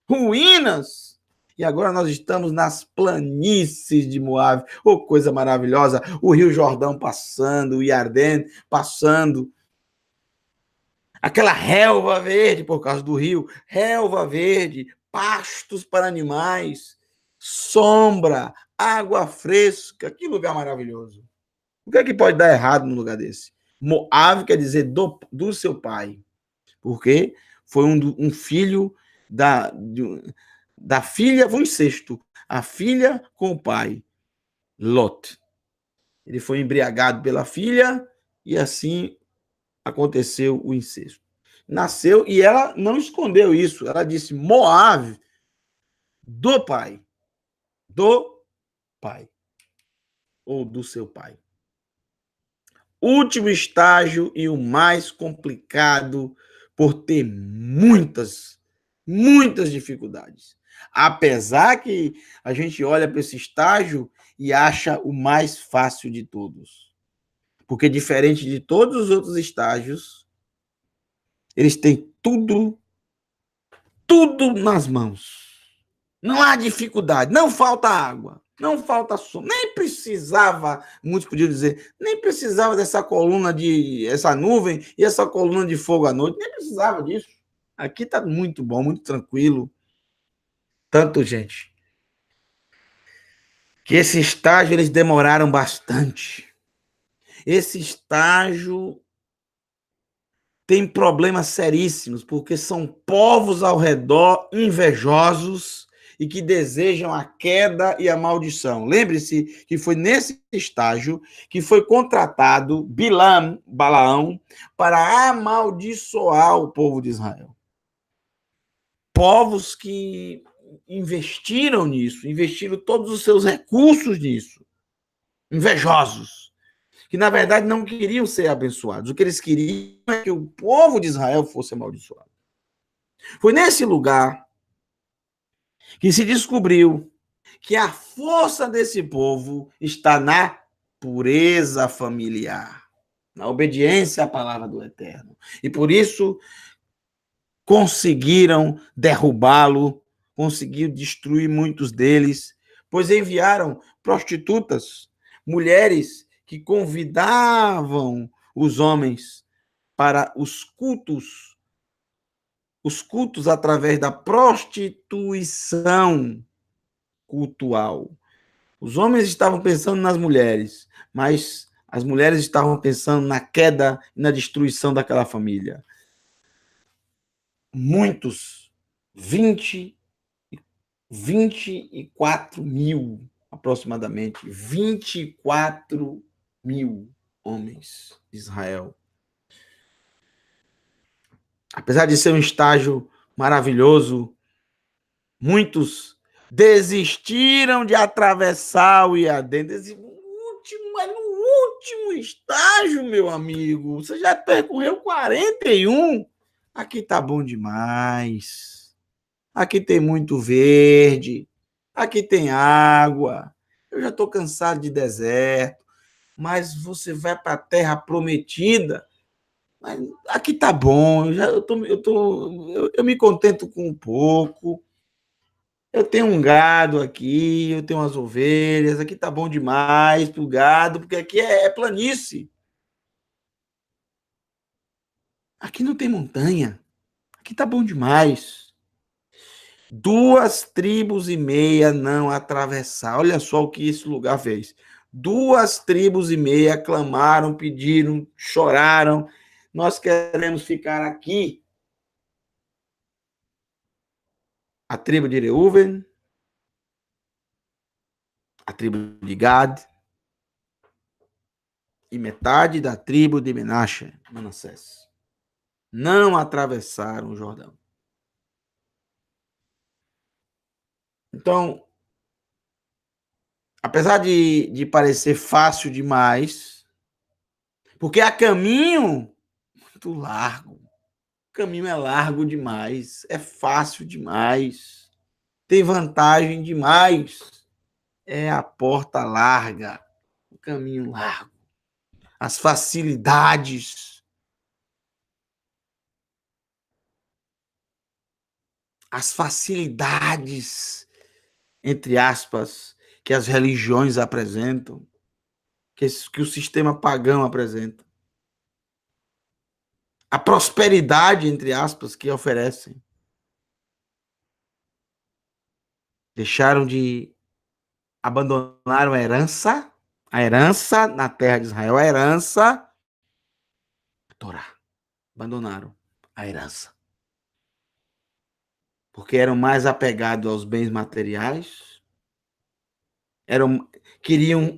ruínas. E agora nós estamos nas planícies de Moabe. Oh, coisa maravilhosa. O Rio Jordão passando, o Iardém passando. Aquela relva verde, por causa do rio, relva verde, pastos para animais, sombra, água fresca, que lugar maravilhoso. O que é que pode dar errado num lugar desse? Moab quer dizer do seu pai, porque foi um filho da filha, um incesto, a filha com o pai, Lot. Ele foi embriagado pela filha e assim aconteceu o incesto. Nasceu e ela não escondeu isso. Ela disse Moab do pai. Do pai. Ou do seu pai. Último estágio e o mais complicado por ter muitas dificuldades. Apesar que a gente olha para esse estágio e acha o mais fácil de todos. Porque diferente de todos os outros estágios, eles têm tudo nas mãos. Não há dificuldade, não falta água, não falta som, nem precisava, muitos podiam dizer, nem precisava dessa coluna essa nuvem e essa coluna de fogo à noite, nem precisava disso. Aqui está muito bom, muito tranquilo. Tanto, gente, que esse estágio eles demoraram bastante. Esse estágio tem problemas seríssimos, porque são povos ao redor invejosos e que desejam a queda e a maldição. Lembre-se que foi nesse estágio que foi contratado Balaão, para amaldiçoar o povo de Israel. Povos que investiram nisso, investiram todos os seus recursos nisso. Invejosos. Que, na verdade, não queriam ser abençoados. O que eles queriam é que o povo de Israel fosse amaldiçoado. Foi nesse lugar que se descobriu que a força desse povo está na pureza familiar, na obediência à palavra do Eterno. E por isso conseguiram derrubá-lo, conseguiram destruir muitos deles, pois enviaram prostitutas, mulheres que convidavam os homens para os cultos através da prostituição cultual. Os homens estavam pensando nas mulheres, mas as mulheres estavam pensando na queda e na destruição daquela família. Muitos, 20, 24 mil aproximadamente, 24 mil homens de Israel. Apesar de ser um estágio maravilhoso, muitos desistiram de atravessar o Iadém. No último estágio, meu amigo. Você já percorreu 41. Aqui tá bom demais. Aqui tem muito verde. Aqui tem água. Eu já estou cansado de deserto. Mas você vai para a terra prometida. Mas aqui tá bom. Eu me contento com um pouco. Eu tenho um gado aqui, eu tenho umas ovelhas, aqui tá bom demais pro gado, porque aqui é planície. Aqui não tem montanha. Aqui tá bom demais. 2,5 tribos não atravessar. Olha só o que esse lugar fez. 2,5 tribos clamaram, pediram, choraram. Nós queremos ficar aqui. A tribo de Reuven, a tribo de Gad e metade da tribo de Manassés. Não atravessaram o Jordão. Então, apesar de parecer fácil demais, porque há caminho muito largo. O caminho é largo demais, é fácil demais, tem vantagem demais. É a porta larga, o caminho largo, as facilidades. As facilidades, entre aspas, que as religiões apresentam, que o sistema pagão apresenta. A prosperidade, entre aspas, que oferecem. Deixaram de abandonar a herança na terra de Israel, a herança, a Torá. Abandonaram a herança. Porque eram mais apegados aos bens materiais, queriam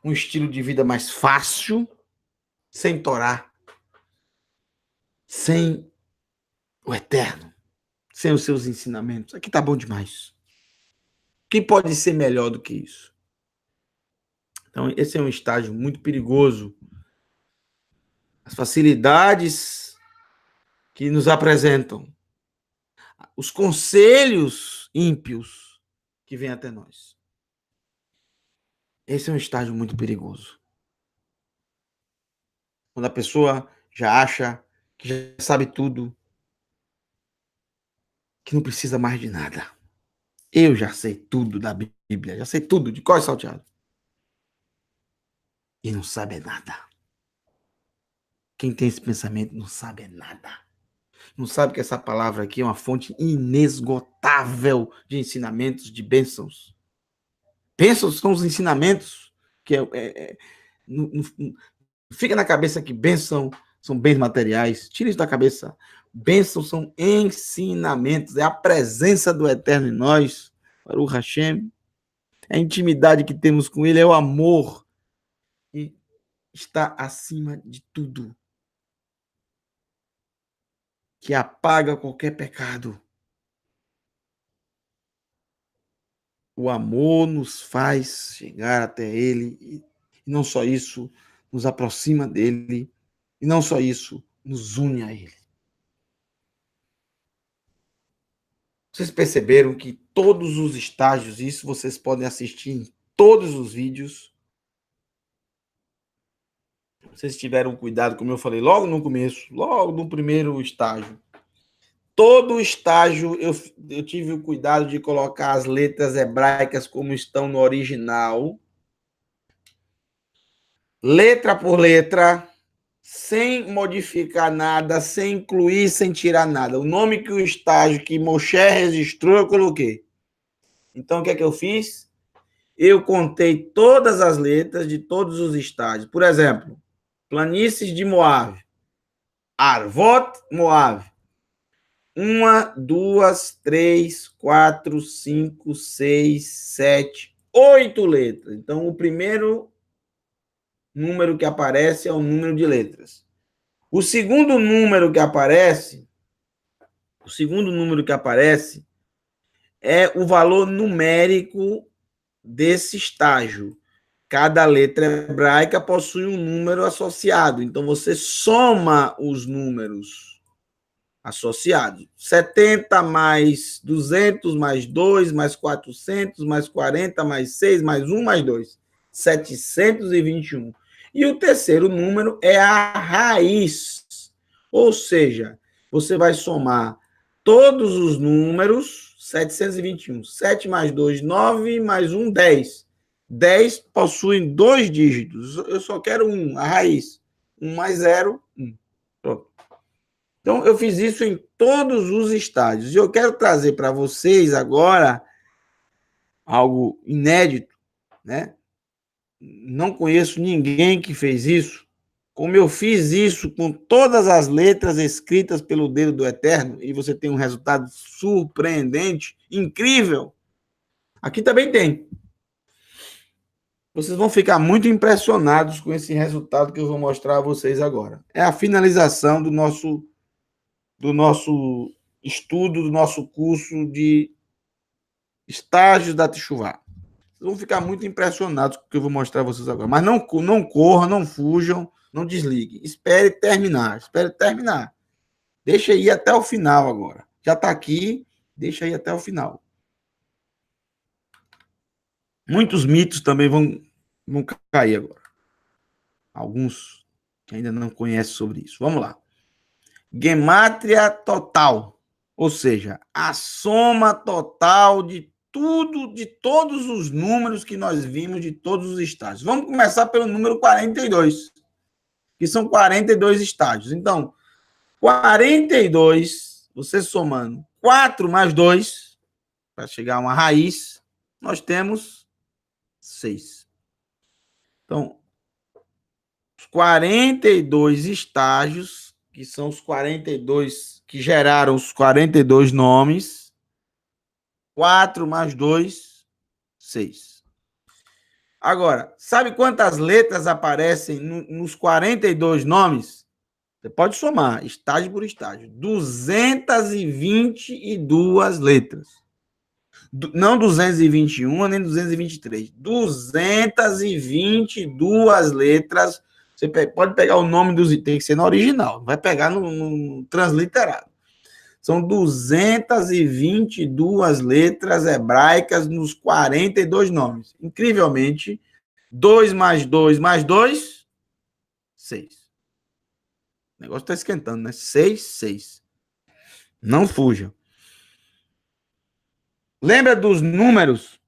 um estilo de vida mais fácil, sem Torá, sem o Eterno, sem os seus ensinamentos. Aqui tá bom demais. Quem pode ser melhor do que isso? Então, esse é um estágio muito perigoso. As facilidades que nos apresentam, os conselhos ímpios que vêm até nós. Esse é um estágio muito perigoso. Quando a pessoa já acha que já sabe tudo, que não precisa mais de nada. Eu já sei tudo da Bíblia, já sei tudo, de cor e salteado. E não sabe nada. Quem tem esse pensamento não sabe nada. Não sabe que essa palavra aqui é uma fonte inesgotável de ensinamentos, de bênçãos. Bênçãos são os ensinamentos que não fica na cabeça que bênção são bens materiais. Tira isso da cabeça. Bênçãos são ensinamentos, é a presença do Eterno em nós. Baruch Hashem. É a intimidade que temos com Ele, é o amor. E está acima de tudo. Que apaga qualquer pecado. O amor nos faz chegar até Ele. E não só isso, nos aproxima dEle. E não só isso, nos une a Ele. Vocês perceberam que todos os estágios, isso vocês podem assistir em todos os vídeos. Vocês tiveram cuidado, como eu falei logo no começo, logo no primeiro estágio. Todo estágio eu tive o cuidado de colocar as letras hebraicas como estão no original, letra por letra, sem modificar nada, sem incluir, sem tirar nada. O nome que o estágio que Moshe registrou, eu coloquei. Então, o que é que eu fiz? Eu contei todas as letras de todos os estágios. Por exemplo, planícies de Moab, Arvot Moab. 1, 2, 3, 4, 5, 6, 7, 8 letras. Então, o primeiro número que aparece é o número de letras. O segundo número que aparece é o valor numérico desse estágio. Cada letra hebraica possui um número associado. Então, você soma os números associados. 70 mais 200 mais 2 mais 400 mais 40 mais 6 mais 1 mais 2. 721. E o terceiro número é a raiz. Ou seja, você vai somar todos os números, 721. 7 mais 2, 9 mais 1, 10. 10 possuem 2 dígitos. Eu só quero a raiz. 1 mais 0, 1. Pronto. Então, eu fiz isso em todos os estágios. E eu quero trazer para vocês agora algo inédito, né? Não conheço ninguém que fez isso. Como eu fiz isso com todas as letras escritas pelo dedo do Eterno, e você tem um resultado surpreendente, incrível. Aqui também tem. Vocês vão ficar muito impressionados com esse resultado que eu vou mostrar a vocês agora. É a finalização do nosso estudo, do nosso curso de estágios da Teshuvá. Vocês vão ficar muito impressionados com o que eu vou mostrar a vocês agora. Mas não corram, não fujam, não desliguem. Espere terminar. Deixa ir até o final agora. Já está aqui, deixa ir até o final. Muitos mitos também vão cair agora. Alguns que ainda não conhecem sobre isso. Vamos lá. Gemátria total, ou seja, a soma total de tudo, de todos os números que nós vimos de todos os estágios. Vamos começar pelo número 42, que são 42 estágios. Então, 42, você somando 4 mais 2, para chegar a uma raiz, nós temos 6. Então, os 42 estágios, que são os 42 que geraram os 42 nomes. 4 mais 2, 6. Agora, sabe quantas letras aparecem nos 42 nomes? Você pode somar, estágio por estágio. 222 letras. Não 221, nem 223. 222 letras. Você pode pegar o nome dos itens, tem que ser no original, não vai pegar no transliterado. São 222 letras hebraicas nos 42 nomes. Incrivelmente, 2 mais 2 mais 2, 6. O negócio está esquentando, né? 6, 6. Não fuja. Lembra dos números,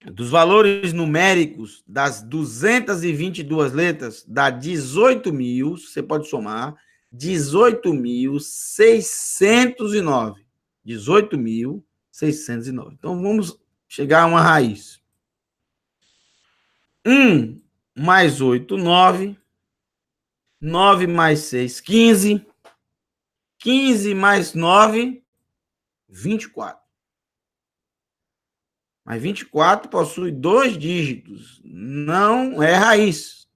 dos valores numéricos das 222 letras? Dá 18.000, você pode somar, 18.609. 18.609. Então, vamos chegar a uma raiz. 1 mais 8, 9. 9 mais 6, 15. 15 mais 9, 24. Mas 24 possui 2 dígitos. Não é raiz.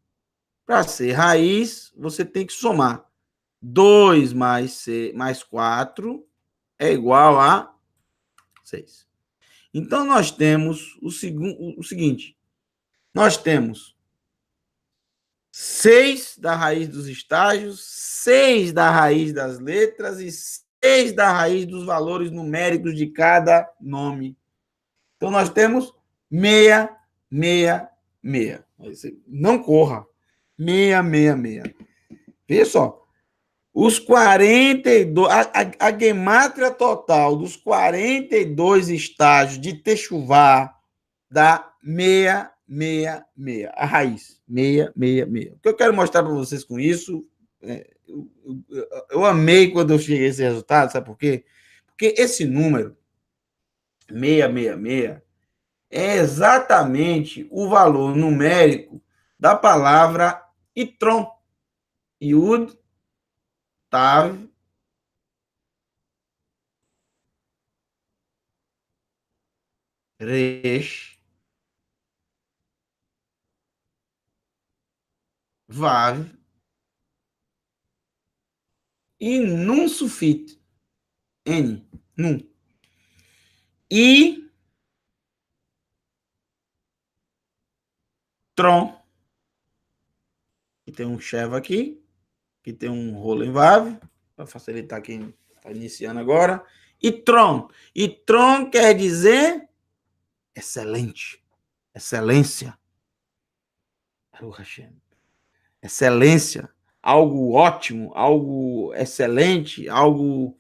Para ser raiz, você tem que somar. 2 mais 4 é igual a 6. Então, nós temos o seguinte. Nós temos 6 da raiz dos estágios, 6 da raiz das letras e desde a raiz dos valores numéricos de cada nome. Então, nós temos 666. Não corra. 666. Veja só. Os 42, a gemátria total dos 42 estágios de Techuvá dá 666, a raiz, 666. O que eu quero mostrar para vocês com isso, eu amei quando eu cheguei a esse resultado, sabe por quê? Porque esse número, 666, é exatamente o valor numérico da palavra Itron, Yud, Tav, Resh, Vav e Nun Sufit. N, Nun. E Tron, que tem um Sheva aqui, que tem um rolo em Vav, para facilitar quem está iniciando agora. E Tron. E Tron quer dizer excelente, excelência. Excelência, algo ótimo, algo excelente, algo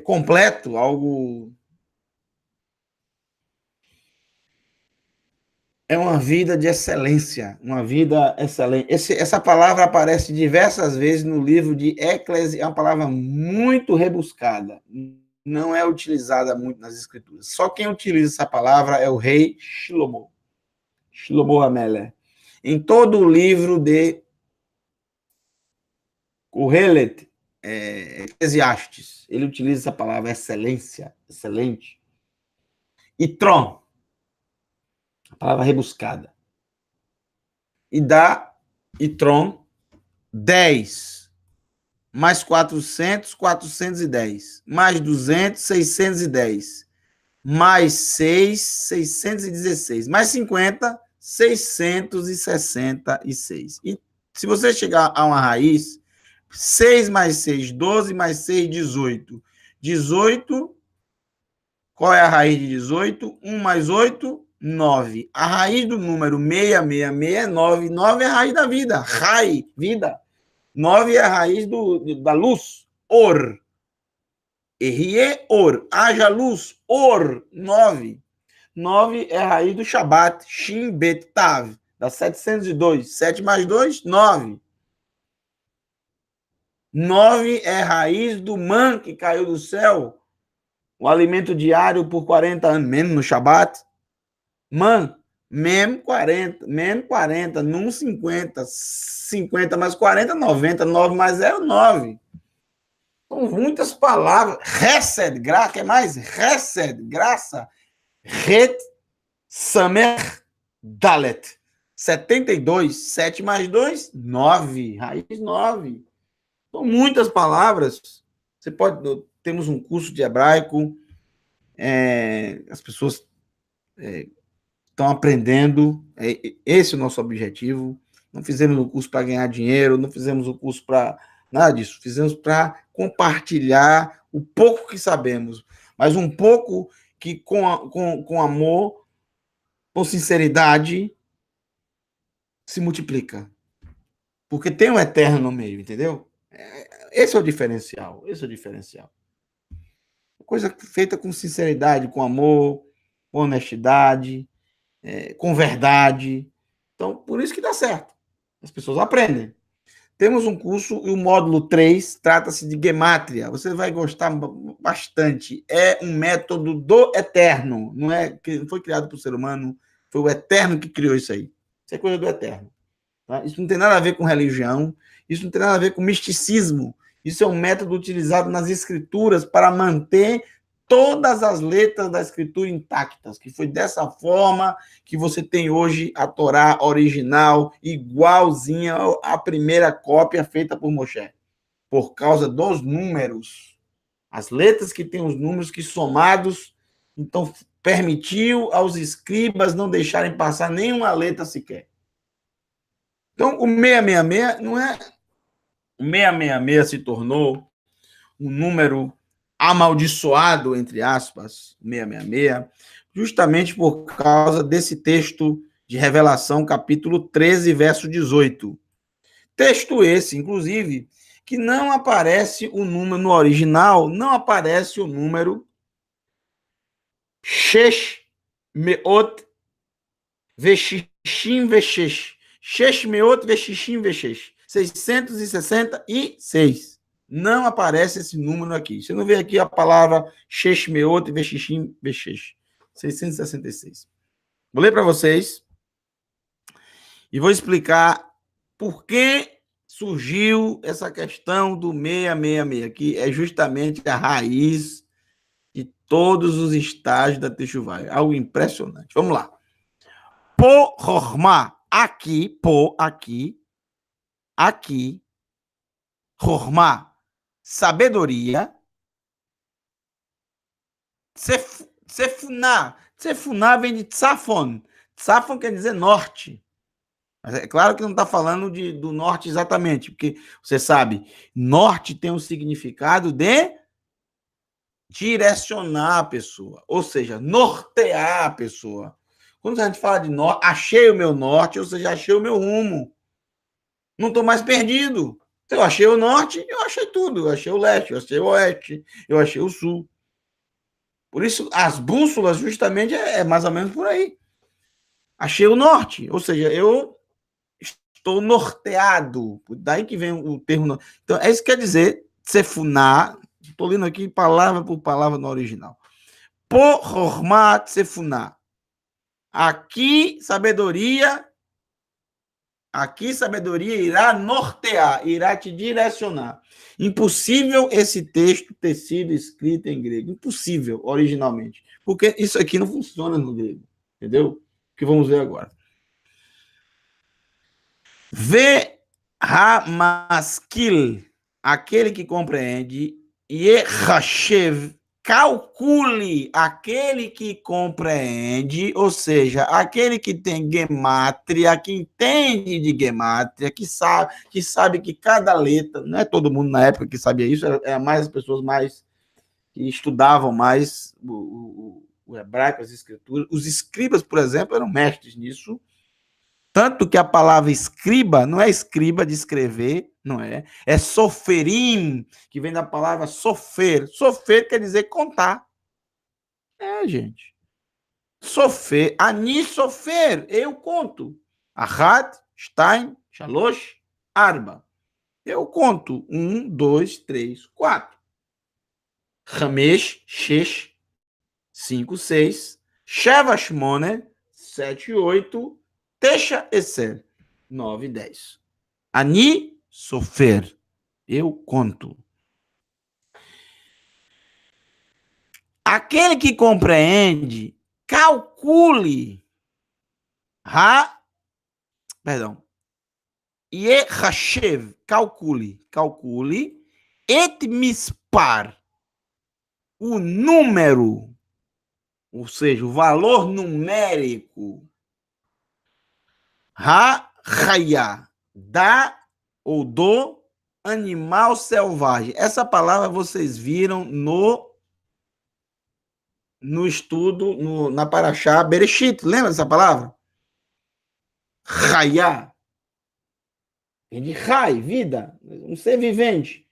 completo, algo... É uma vida de excelência, uma vida excelente. Essa palavra aparece diversas vezes no livro de Eclesiastes, é uma palavra muito rebuscada, não é utilizada muito nas escrituras. Só quem utiliza essa palavra é o rei Shlomo, Shlomo Amelech. Em todo o livro de Kohelet, Eclesiastes, ele utiliza essa palavra excelência, excelente. E Tron, a palavra rebuscada. E dá, e Tron, 10, mais 400, 410, mais 200, 610, mais 6, 616, mais 50, 666. E se você chegar a uma raiz, 6 mais 6, 12, mais 6, 18. 18, qual é a raiz de 18? 1 mais 8, 9. A raiz do número 666 é 9. 9 é a raiz da vida. Rai, vida. 9 é a raiz da luz. Or. Errie, or. Haja luz. Or. 9. 9 é a raiz do Shabat. Shin, Bet, Tav. Dá 702. 7 mais 2, 9. 9 é a raiz do man que caiu do céu. O alimento diário por 40 anos, mesmo no Shabat. Man, mesmo 40, menos 40, num 50, 50 mais 40, 90, 9 mais 0, 9. São muitas palavras. Hesed, graça, quer mais? Hesed, graça. Het, Samer, Dalet. 72, 7 mais 2, 9. Raiz 9. São muitas palavras. Você pode... Temos um curso de hebraico. As pessoas... estão aprendendo, esse é o nosso objetivo. Não fizemos o curso para ganhar dinheiro, não fizemos o curso para nada disso, fizemos para compartilhar o pouco que sabemos, mas um pouco que com amor, com sinceridade, se multiplica. Porque tem um eterno no meio, entendeu? Esse é o diferencial, esse é o diferencial. Coisa feita com sinceridade, com amor, com honestidade, com verdade. Então, por isso que dá certo. As pessoas aprendem. Temos um curso e o módulo 3 trata-se de gemátria. Você vai gostar bastante. É um método do eterno. Não foi criado por ser humano, foi o eterno que criou isso aí. Isso é coisa do eterno. Tá? Isso não tem nada a ver com religião, isso não tem nada a ver com misticismo. Isso é um método utilizado nas escrituras para manter todas as letras da escritura intactas, que foi dessa forma que você tem hoje a Torá original, igualzinha à primeira cópia feita por Moshe, por causa dos números. As letras que têm os números que somados, então permitiu aos escribas não deixarem passar nenhuma letra sequer. Então, o 666 não é 666 se tornou um número amaldiçoado, entre aspas, 666, justamente por causa desse texto de Revelação, capítulo 13, verso 18. Texto esse, inclusive, que não aparece o número no original, não aparece o número Shesh Meot Veshishim Veshesh. Shesh Meot Veshishim Veshesh. 666. Não aparece esse número aqui. Você não vê aqui a palavra Shesh Meot Veshishim Veshesh. 666. Vou ler para vocês e vou explicar por que surgiu essa questão do 666, que é justamente a raiz de todos os estágios da Teshuvah. Algo impressionante. Vamos lá. Po Chormá, aqui, Chormá, sabedoria. Tsefuná vem de Tsafon. Tsafon quer dizer norte. Mas é claro que não está falando do norte exatamente, porque você sabe, norte tem um significado de direcionar a pessoa, ou seja, nortear a pessoa. Quando a gente fala de norte, achei o meu norte, ou seja, achei o meu rumo. Não estou mais perdido. Se eu achei o norte, eu achei tudo. Eu achei o leste, eu achei o oeste, eu achei o sul. Por isso, as bússolas justamente é mais ou menos por aí. Achei o norte, ou seja, eu estou norteado. Daí que vem o termo. Então, é isso que quer dizer tsefuná. Estou lendo aqui palavra por palavra no original. Po chormá tsefuná. Aqui, sabedoria irá nortear, irá te direcionar. Impossível esse texto ter sido escrito em grego. Impossível, originalmente. Porque isso aqui não funciona no grego. Entendeu? O que vamos ver agora. Ve hamaskil, aquele que compreende, yechashev, calcule, aquele que compreende, ou seja, aquele que tem gemátria, que entende de gemátria, que sabe que cada letra, não é todo mundo na época que sabia isso, era mais as pessoas mais que estudavam mais o hebraico, as escrituras. Os escribas, por exemplo, eram mestres nisso. Tanto que a palavra escriba não é escriba de escrever, não é? É soferim, que vem da palavra sofer. Sofer quer dizer contar. É, gente. Sofer, ani sofer, eu conto. Ahad, Stein, Shalosh, Arba. Eu conto. 1, 2, 3, 4. Ramesh, Shesh, 5, 6. Sheva, Shmone, 7, 8. Techa Eser, 9 e 10. Ani sofer, eu conto. Aquele que compreende, calcule. Yechashev, calcule. Et mispar, o número, ou seja, o valor numérico. Ha-chaya, da ou do animal selvagem. Essa palavra vocês viram no estudo, na Parashá Bereshit. Lembra dessa palavra? Chaya. É de chai, vida, um ser vivente.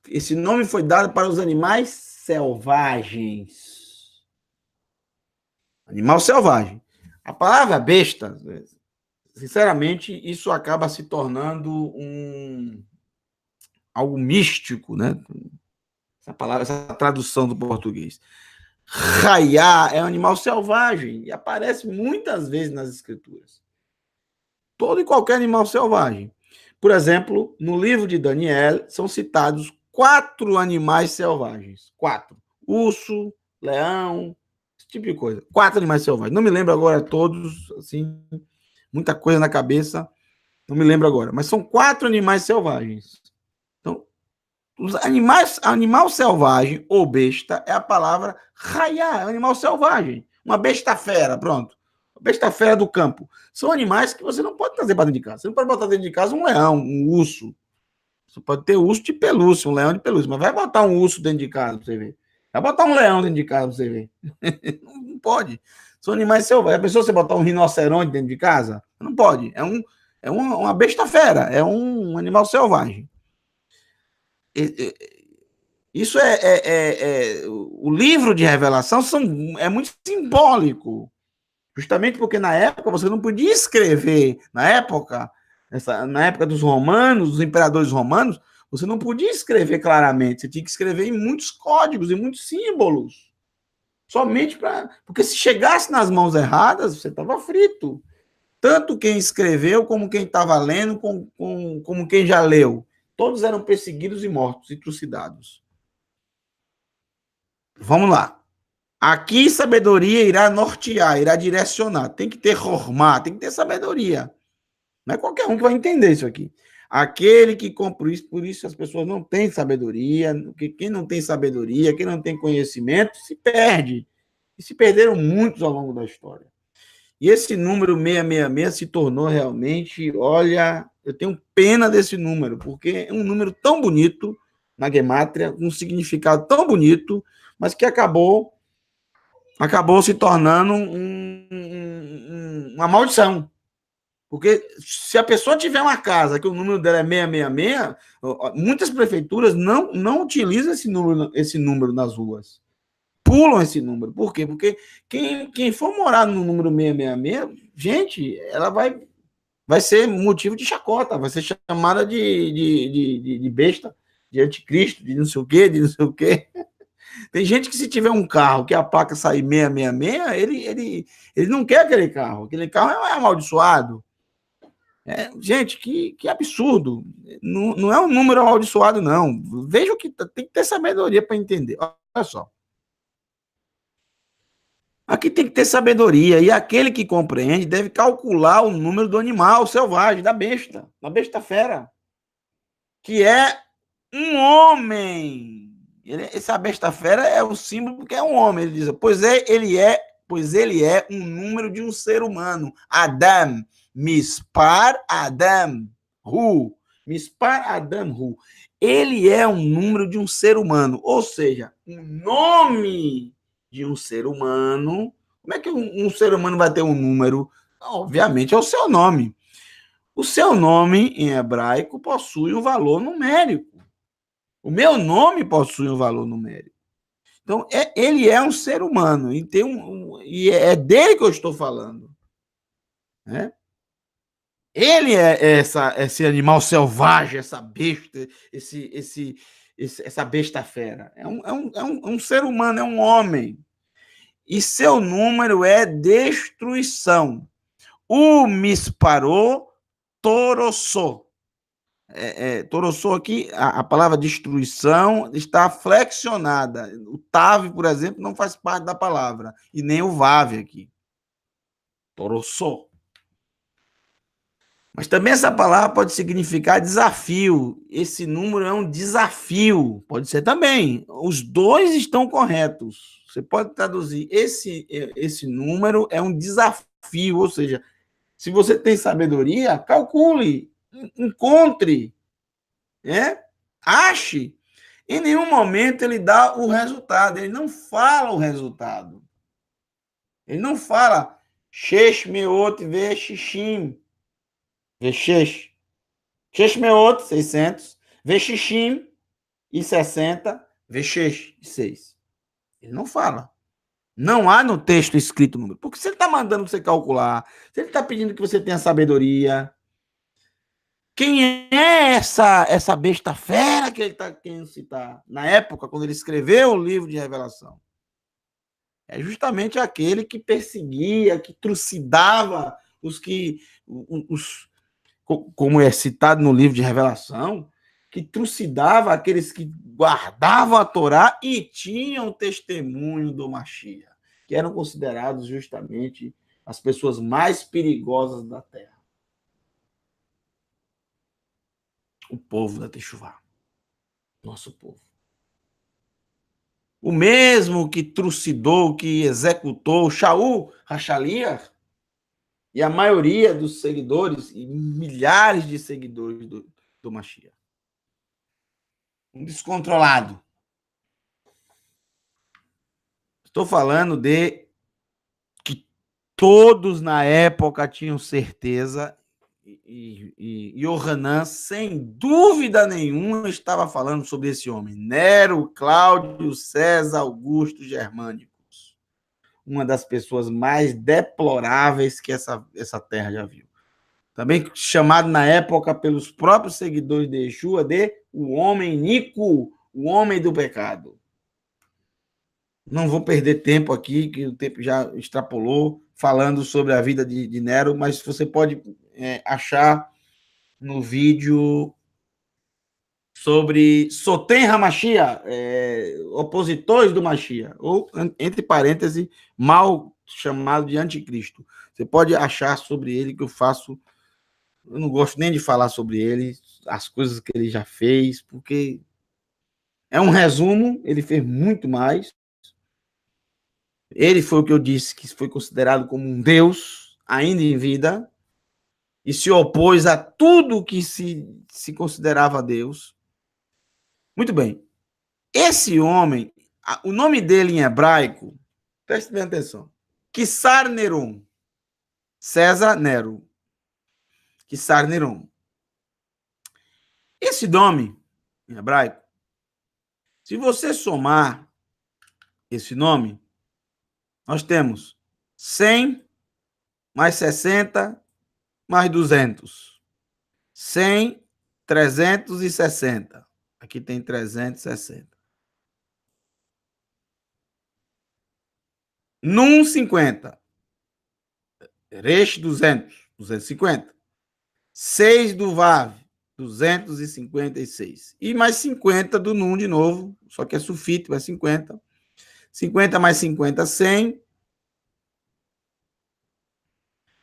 Esse nome foi dado para os animais selvagens. Animal selvagem. A palavra besta, sinceramente, isso acaba se tornando algo místico, né? Essa palavra, essa tradução do português. Raiá é um animal selvagem e aparece muitas vezes nas escrituras. Todo e qualquer animal selvagem. Por exemplo, no livro de Daniel, são citados 4 animais selvagens. 4. Urso, leão, esse tipo de coisa. 4 animais selvagens. Não me lembro agora todos, assim, muita coisa na cabeça, não me lembro agora, mas são 4 animais selvagens. Então, os animal selvagem ou besta é a palavra raiá, animal selvagem, uma besta fera, pronto. Uma besta fera do campo. São animais que você não pode trazer para dentro de casa. Você não pode botar dentro de casa um leão, um urso. Você pode ter urso de pelúcia, um leão de pelúcia, mas vai botar um urso dentro de casa para você ver. Vai botar um leão dentro de casa para você ver. Não pode. São animais selvagens. A pessoa você botar um rinoceronte dentro de casa? Não pode. Uma besta fera, é um animal selvagem. Isso o livro de Revelação é muito simbólico, justamente porque na época você não podia escrever, na época dos romanos, dos imperadores romanos, você não podia escrever claramente, você tinha que escrever em muitos códigos, em muitos símbolos, somente porque se chegasse nas mãos erradas, você estava frito. Tanto quem escreveu, como quem estava lendo, como quem já leu. Todos eram perseguidos e mortos e trucidados. Vamos lá. Aqui sabedoria irá nortear, irá direcionar. Tem que ter hormá, tem que ter sabedoria. Não é qualquer um que vai entender isso aqui. Aquele que compra isso, por isso as pessoas não têm sabedoria. Quem não tem sabedoria, quem não tem conhecimento, se perde. E se perderam muitos ao longo da história. E esse número 666 se tornou realmente, olha, eu tenho pena desse número, porque é um número tão bonito na gemátria, um significado tão bonito, mas que acabou se tornando uma maldição. Porque se a pessoa tiver uma casa que o número dela é 666, muitas prefeituras não utilizam esse número nas ruas. Pulam esse número. Por quê? Porque quem for morar no número 666, gente, ela vai ser motivo de chacota, vai ser chamada de besta, de anticristo, de não sei o quê, de não sei o quê. Tem gente que se tiver um carro que a placa sair 666, ele não quer aquele carro. Aquele carro é amaldiçoado. Gente, que absurdo. Não é um número amaldiçoado, não. Veja o que tem que ter sabedoria para entender. Olha só. Aqui tem que ter sabedoria. E aquele que compreende deve calcular o número do animal selvagem, da besta fera, que é um homem. Essa besta fera é o símbolo porque é um homem. Ele diz, pois ele é um número de um ser humano. Adam, mispar Adam, hu. Mispar Adam, hu. Ele é um número de um ser humano, ou seja, um nome de um ser humano. Como é que um ser humano vai ter um número? Obviamente é o seu nome. O seu nome em hebraico possui um valor numérico. O meu nome possui um valor numérico. Então, ele é um ser humano. E é dele que eu estou falando. Né? Ele é esse animal selvagem, essa besta, essa besta fera. É um ser humano, é um homem. E seu número é destruição. O misparou, torossou. Torossou aqui, a palavra destruição está flexionada. O tave, por exemplo, não faz parte da palavra. E nem o vave aqui. Torossou. Mas também essa palavra pode significar desafio. Esse número é um desafio. Pode ser também. Os dois estão corretos. Você pode traduzir. Esse número é um desafio. Ou seja, se você tem sabedoria, calcule, encontre, ache. Em nenhum momento ele dá o resultado. Ele não fala o resultado. Ele não fala Shesh meot ve shishim. Vechesh. Shesh meot, 600. Veshishim, e 60. Vechesh, e 6. Ele não fala. Não há no texto escrito o número. Porque se ele está mandando você calcular, se ele está pedindo que você tenha sabedoria, quem é essa besta fera que ele está querendo citar? Na época, quando ele escreveu o livro de Revelação. É justamente aquele que perseguia, que trucidava como é citado no livro de Revelação, que trucidava aqueles que guardavam a Torá e tinham testemunho do Mashiach, que eram considerados justamente as pessoas mais perigosas da terra. O povo da Teshuvá. Nosso povo. O mesmo que trucidou, que executou Shaul Hashaliah, e a maioria dos seguidores, e milhares de seguidores do Mashiach. um descontrolado. Estou falando de que todos na época tinham certeza e Yohanan, sem dúvida nenhuma, estava falando sobre esse homem. Nero, Cláudio, César, Augusto, Germânicos. Uma das pessoas mais deploráveis que essa terra já viu. Também chamado na época pelos próprios seguidores de Yeshua de o homem iníquo, o homem do pecado. Não vou perder tempo aqui, que o tempo já extrapolou, falando sobre a vida de Nero, mas você pode achar no vídeo sobre Soten Hamashia, opositores do Machia, ou, entre parênteses, mal chamado de anticristo. Você pode achar sobre ele que eu faço. Eu não gosto nem de falar sobre ele, as coisas que ele já fez, porque é um resumo, ele fez muito mais. Ele foi o que eu disse, que foi considerado como um Deus, ainda em vida, e se opôs a tudo que se considerava Deus. Muito bem. Esse homem, o nome dele em hebraico, preste bem atenção, Quissar Neron, César Nero, Quissar Neron. Esse nome, em hebraico, se você somar esse nome, nós temos 100 mais 60 mais 200. 100, 360. Aqui tem 360. Num 50. Resh 200. 250. 6 do Vav. 256. E mais 50 do Num de novo. Só que é sulfite, mais 50. 50 mais 50, 100.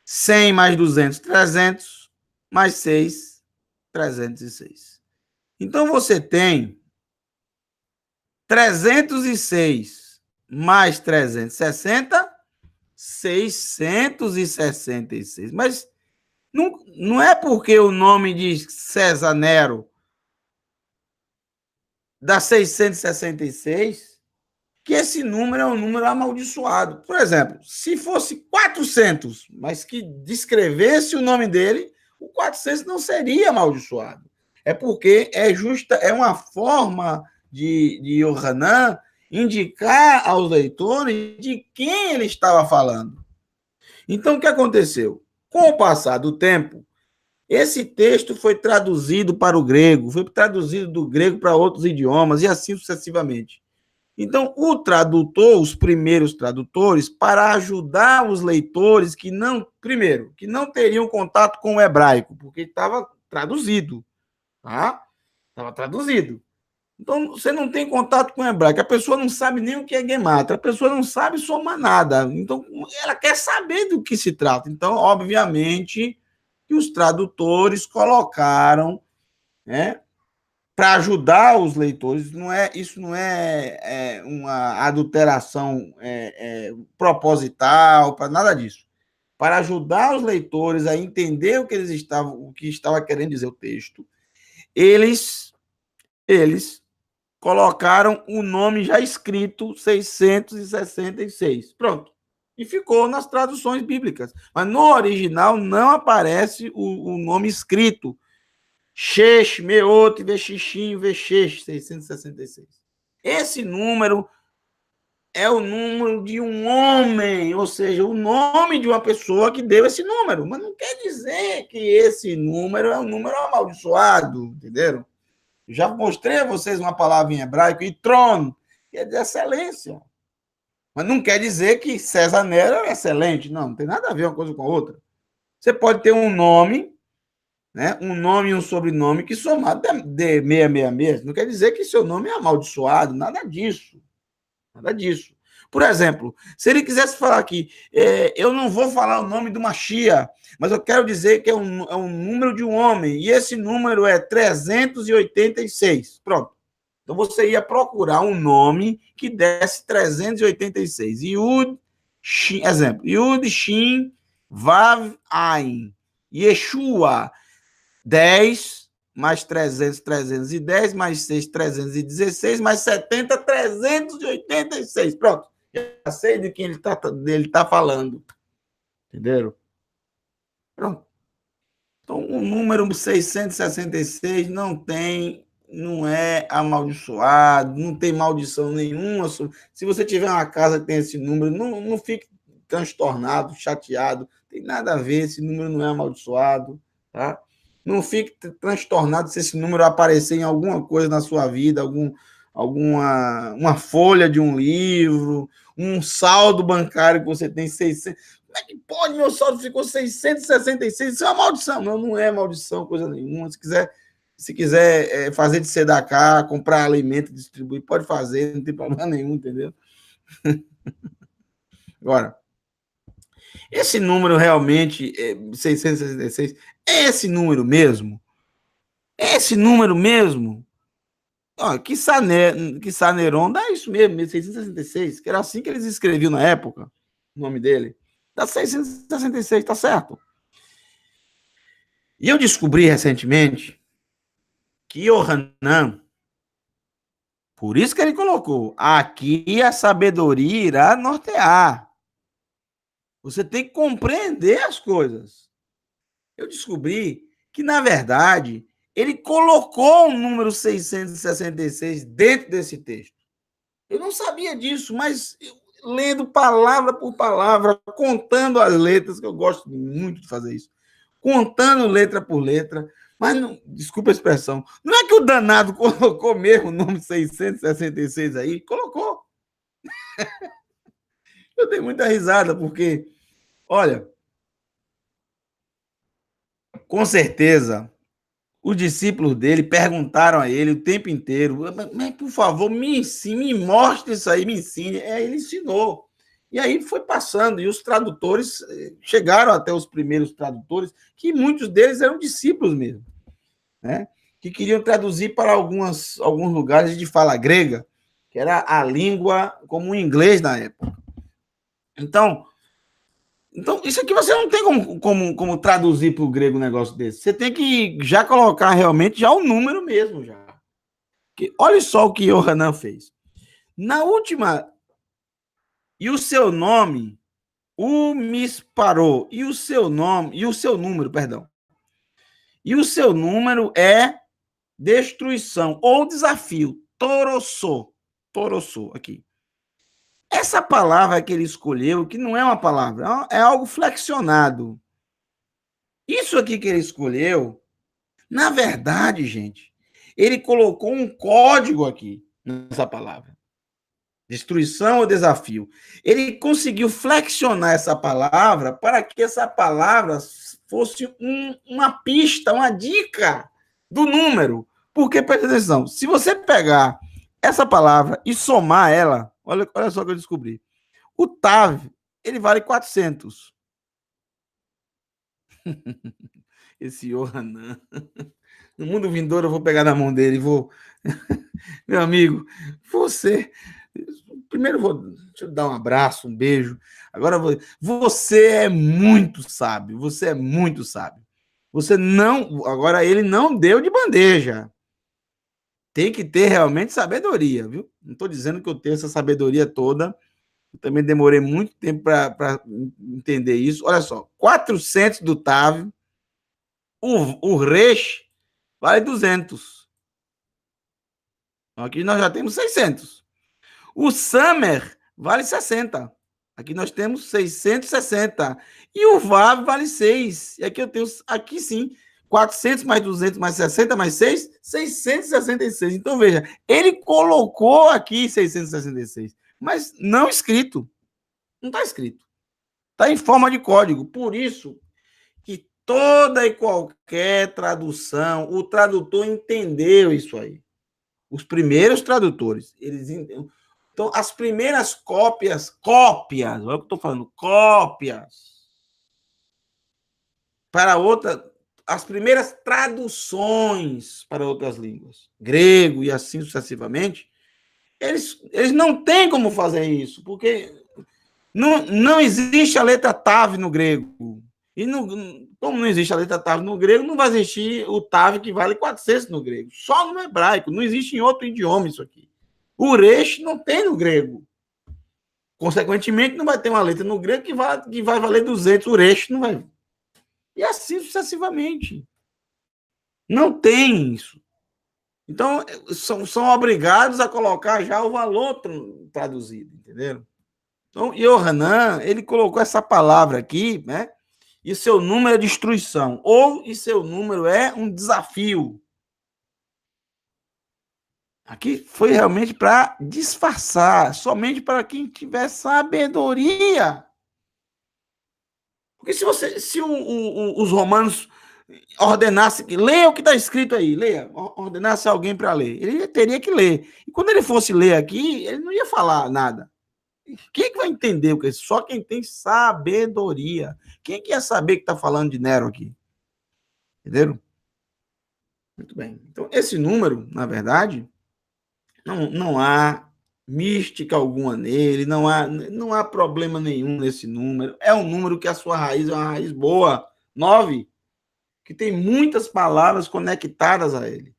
100 mais 200, 300. Mais 6, 306. Então, você tem 306 mais 360, 666. Mas não é porque o nome de César Nero dá 666 que esse número é um número amaldiçoado. Por exemplo, se fosse 400, mas que descrevesse o nome dele, o 400 não seria amaldiçoado. É porque é uma forma de Yohanan indicar aos leitores de quem ele estava falando. Então, o que aconteceu? Com o passar do tempo, esse texto foi traduzido para o grego, foi traduzido do grego para outros idiomas e assim sucessivamente. Então, o tradutor, os primeiros tradutores, para ajudar os leitores que não teriam contato com o hebraico, porque estava traduzido, tá? Estava traduzido. Então, você não tem contato com o hebraico, a pessoa não sabe nem o que é gemátria, a pessoa não sabe somar nada. Então, ela quer saber do que se trata. Então, obviamente, que os tradutores colocaram, né, para ajudar os leitores. Isso não é uma adulteração proposital, para nada disso. Para ajudar os leitores a entender o que estava querendo dizer o texto, eles colocaram o nome já escrito 666. Pronto. E ficou nas traduções bíblicas. Mas no original não aparece o nome escrito. Shesh, Meot, Vexixim, Vexex, 666. Esse número é o número de um homem, ou seja, o nome de uma pessoa que deu esse número. Mas não quer dizer que esse número é um número amaldiçoado, entenderam? Já mostrei a vocês uma palavra em hebraico, Itron, que é de excelência. Mas não quer dizer que César Nero é excelente. Não tem nada a ver uma coisa com a outra. Você pode ter um nome, né? Um nome e um sobrenome que somado de 666. Não quer dizer que seu nome é amaldiçoado, nada disso. Nada disso. Por exemplo, se ele quisesse falar aqui, eu não vou falar o nome de uma Shia, mas eu quero dizer que é um número de um homem, e esse número é 386. Pronto. Então você ia procurar um nome que desse 386. Yud, Shin, exemplo, Yud, Shin, Vav, Ain, Yeshua, 10 mais 300, 310, mais 6, 316, mais 70, 386. Pronto. Já sei de quem ele tá falando. Entenderam? Pronto. Então, o número 666 não é amaldiçoado, não tem maldição nenhuma. Se você tiver uma casa que tem esse número, não fique transtornado, chateado. Tem nada a ver, esse número não é amaldiçoado, tá? Não fique transtornado se esse número aparecer em alguma coisa na sua vida, uma folha de um livro, um saldo bancário que você tem 600. Como é que pode? Meu saldo ficou 666. Isso é uma maldição. Não é maldição, coisa nenhuma. Se quiser fazer de sedacá, comprar alimento, distribuir, pode fazer, não tem problema nenhum, entendeu? Agora, esse número realmente, 666, é esse número mesmo? É esse número mesmo? Que Saneron dá isso mesmo, 666, que era assim que eles escreviam na época, o nome dele. Dá 666, tá certo. E eu descobri recentemente que Yohanan, por isso que ele colocou, aqui a sabedoria irá nortear. Você tem que compreender as coisas. Eu descobri que, na verdade, ele colocou o número 666 dentro desse texto. Eu não sabia disso, mas lendo palavra por palavra, contando as letras, que eu gosto muito de fazer isso, contando letra por letra, mas, não, desculpa a expressão, não é que o danado colocou mesmo o nome 666 aí? Colocou. Eu dei muita risada, porque, olha, com certeza, os discípulos dele perguntaram a ele o tempo inteiro, mas, por favor, me ensine, me mostre isso aí, me ensine. Ele ensinou. E aí foi passando, e os tradutores chegaram até os primeiros tradutores, que muitos deles eram discípulos mesmo, né? Que queriam traduzir para alguns lugares de fala grega, que era a língua como o inglês na época. Então, isso aqui você não tem como traduzir para o grego um negócio desse. Você tem que já colocar realmente já o número mesmo. Já. Porque olha só o que Yohanan fez. Na última, e o seu nome, o misparou, e o seu número, perdão. E o seu número é destruição ou desafio. Torossô, aqui. Essa palavra que ele escolheu, que não é uma palavra, é algo flexionado. Isso aqui que ele escolheu, na verdade, gente, ele colocou um código aqui nessa palavra. Destruição ou desafio. Ele conseguiu flexionar essa palavra para que essa palavra fosse uma pista, uma dica do número. Porque, presta atenção, se você pegar essa palavra e somar ela, olha só o que eu descobri. O Tav, ele vale 400. Esse Yohanan. No mundo vindouro eu vou pegar na mão dele e vou... Meu amigo, você... Primeiro deixa eu dar um abraço, um beijo. Agora você é muito sábio, você é muito sábio. Você não... Agora ele não deu de bandeja. Tem que ter realmente sabedoria, viu? Não estou dizendo que eu tenho essa sabedoria toda. Eu também demorei muito tempo para entender isso. Olha só, 400 do Tav, o Resh vale 200. Então, aqui nós já temos 600. O Summer vale 60. Aqui nós temos 660. E o Vav vale 6. E aqui eu tenho, aqui sim, 400 mais 200 mais 60 mais 6, 666. Então, veja, ele colocou aqui 666, mas não escrito. Não está escrito. Está em forma de código. Por isso que toda e qualquer tradução, o tradutor entendeu isso aí. Os primeiros tradutores, eles entendem. Então, as primeiras cópias, olha o que eu estou falando, cópias para as primeiras traduções para outras línguas, grego e assim sucessivamente, eles não têm como fazer isso, porque não existe a letra Tav no grego. E como não existe a letra Tav no grego, não vai existir o Tav que vale 400 no grego. Só no hebraico. Não existe em outro idioma isso aqui. O Resh não tem no grego. Consequentemente, não vai ter uma letra no grego que vai valer 200. O Resh não vai. E assim sucessivamente. Não tem isso. Então, são obrigados a colocar já o valor traduzido, entenderam? Então, Yohanan, ele colocou essa palavra aqui, né? E seu número é destruição. Ou e seu número é um desafio. Aqui foi realmente para disfarçar, somente para quem tiver sabedoria. Porque se os romanos ordenassem, leia o que está escrito aí, leia, ordenasse alguém para ler, ele teria que ler. E quando ele fosse ler aqui, ele não ia falar nada. Quem é que vai entender o que é isso? Só quem tem sabedoria. Quem que ia saber que está falando de Nero aqui? Entenderam? Muito bem. Então, esse número, na verdade, não há mística alguma nele, não há problema nenhum nesse número. É um número que a sua raiz é uma raiz boa, 9, que tem muitas palavras conectadas a ele.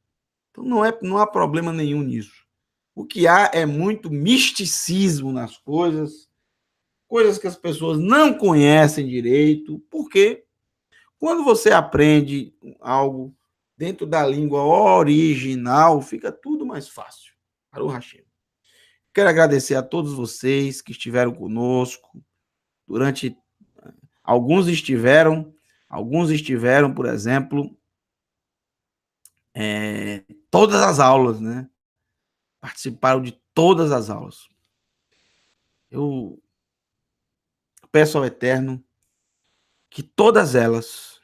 Então, não há problema nenhum nisso. O que há é muito misticismo nas coisas que as pessoas não conhecem direito, porque quando você aprende algo dentro da língua original, fica tudo mais fácil. Baruch Hashem. Quero agradecer a todos vocês que estiveram conosco durante... Alguns estiveram, por exemplo, todas as aulas, né? Participaram de todas as aulas. Eu peço ao Eterno que todas elas,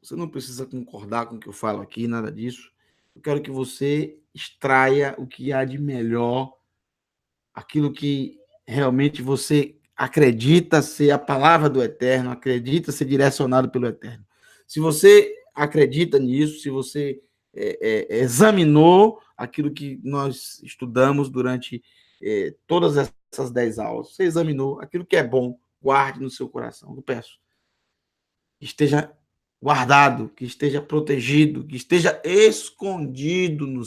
você não precisa concordar com o que eu falo aqui, nada disso. Eu quero que você extraia o que há de melhor, aquilo que realmente você acredita ser a palavra do Eterno, acredita ser direcionado pelo Eterno. Se você acredita nisso, se você examinou aquilo que nós estudamos durante todas essas 10 aulas, você examinou aquilo que é bom, guarde no seu coração. Eu peço que esteja guardado, que esteja protegido, que esteja escondido no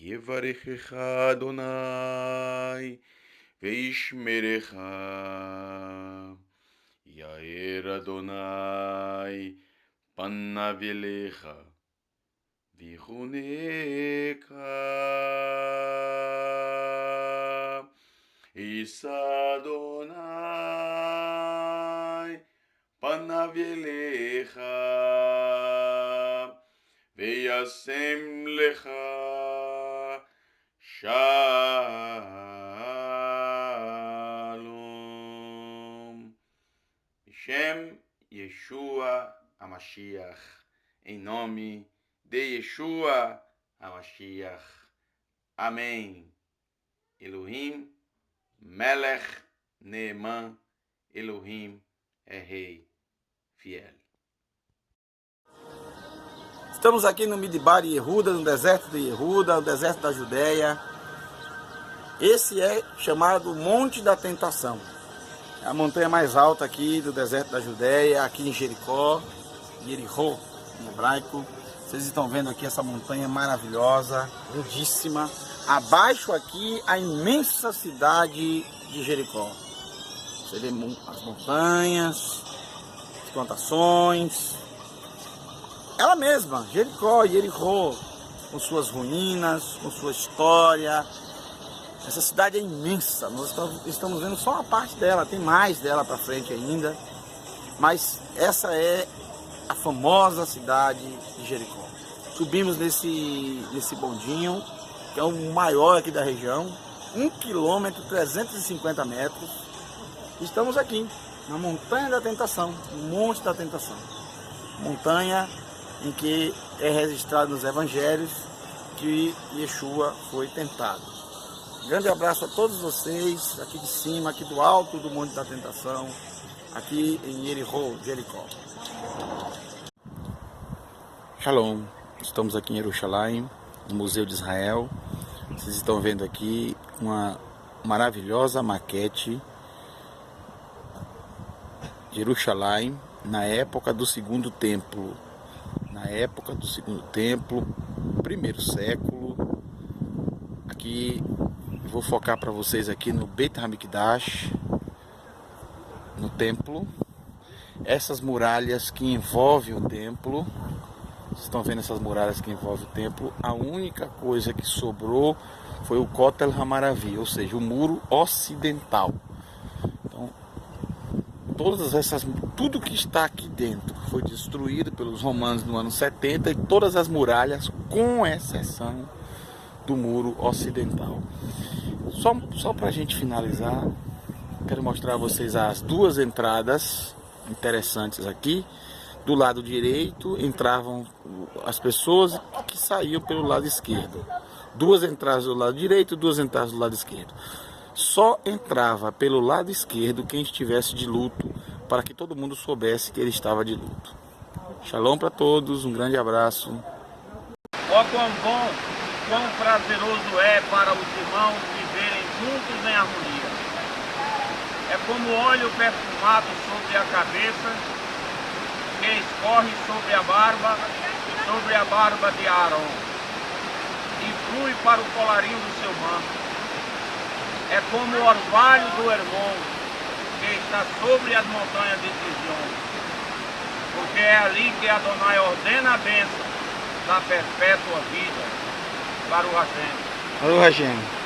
יברכך אדוני וישמרך, יאר אדוני פניו אליך ויחונך, יישא אדוני פניו אליך וישם לך Shalom. Shem Yeshua HaMashiach. Em nome de Yeshua HaMashiach. Amém. Elohim, Melech, Neeman. Elohim é Rei fiel. Estamos aqui no Midbar de Yehuda, no deserto de Yehuda, no deserto da Judéia. Esse é chamado Monte da Tentação. É a montanha mais alta aqui do deserto da Judéia, aqui em Jericó, Yerichó, em hebraico. Vocês estão vendo aqui essa montanha maravilhosa, lindíssima. Abaixo aqui, a imensa cidade de Jericó. Você vê as montanhas, as plantações. Ela mesma, Jericó, Yerichó, com suas ruínas, com sua história. Essa cidade é imensa, nós estamos vendo só uma parte dela, tem mais dela para frente ainda. Mas essa é a famosa cidade de Jericó. Subimos nesse bondinho, que é o maior aqui da região, 1 quilômetro, 350 metros. Estamos aqui, na Montanha da Tentação, no Monte da Tentação. Montanha em que é registrado nos evangelhos que Yeshua foi tentado. Grande abraço a todos vocês, aqui de cima, aqui do alto do Monte da Tentação. aqui em Jericó, Jericó. Shalom, estamos aqui em Jerusalém, no Museu de Israel. Vocês estão vendo aqui uma maravilhosa maquete de Jerusalém na época do Segundo Templo. Na época do Segundo Templo, primeiro século. Aqui vou focar para vocês aqui no Beit HaMikdash, no templo. Essas muralhas que envolvem o templo. Vocês estão vendo essas muralhas que envolvem o templo? A única coisa que sobrou foi o Kotel HaMaravi, ou seja, o muro ocidental. Então, tudo que está aqui dentro foi destruído pelos romanos no ano 70 e todas as muralhas, com exceção do muro ocidental. Só para a gente finalizar, quero mostrar a vocês as duas entradas interessantes aqui. Do lado direito entravam as pessoas que saíam pelo lado esquerdo. Duas entradas do lado direito, duas entradas do lado esquerdo. Só entrava pelo lado esquerdo quem estivesse de luto, para que todo mundo soubesse que ele estava de luto. Shalom para todos, um grande abraço. Ó quão bom, quão prazeroso é para os irmãos viverem juntos em harmonia. É como óleo perfumado sobre a cabeça, que escorre sobre a barba de Arão, e flui para o colarinho do seu manto. É como o orvalho do Hermon, que está sobre as montanhas de Sião, porque é ali que Adonai ordena a bênção da perpétua vida para o Hashem. Para o Hashem.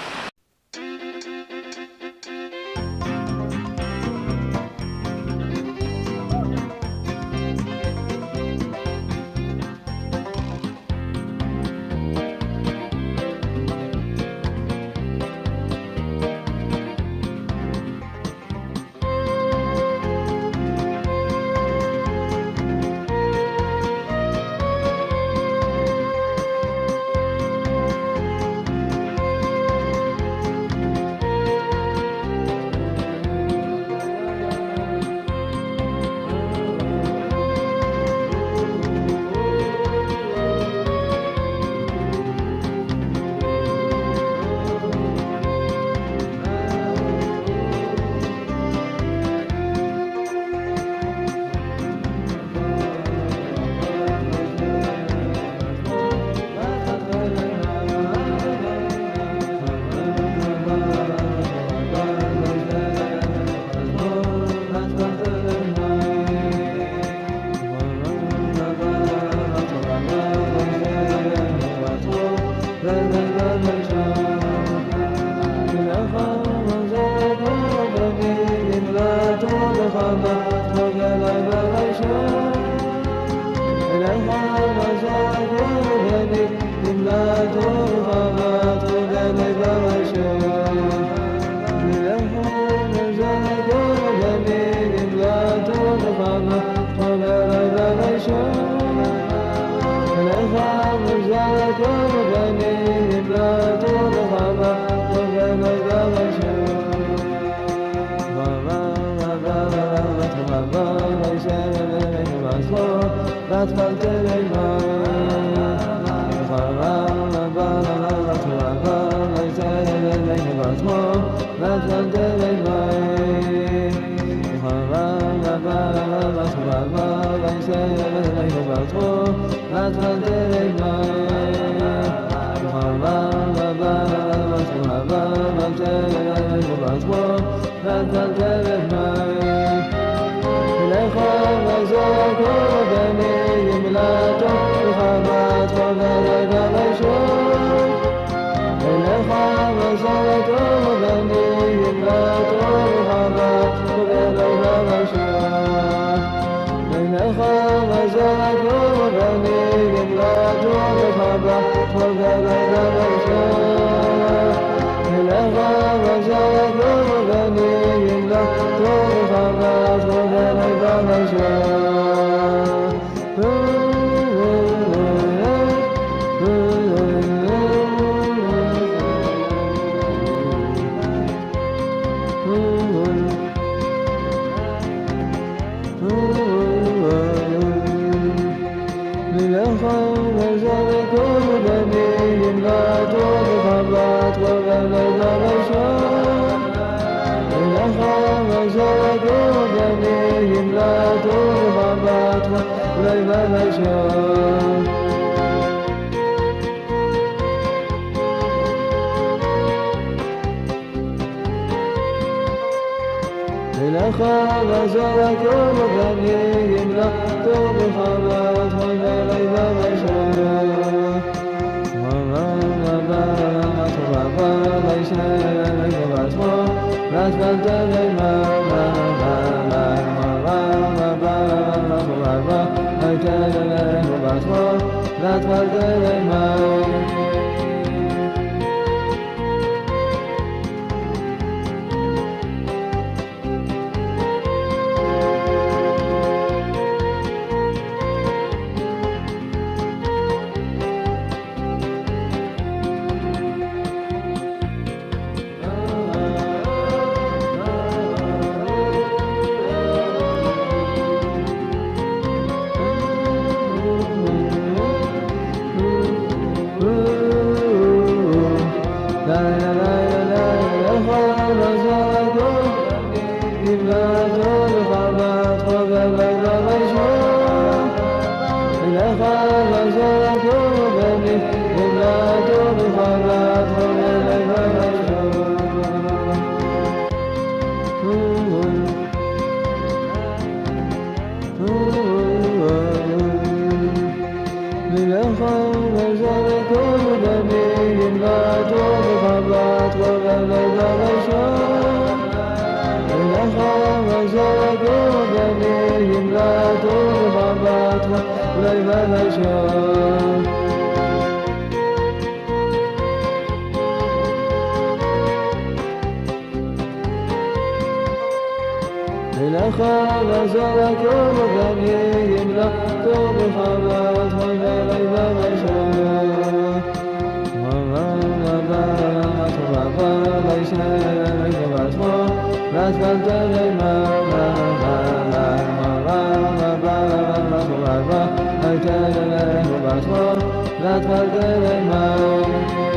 That's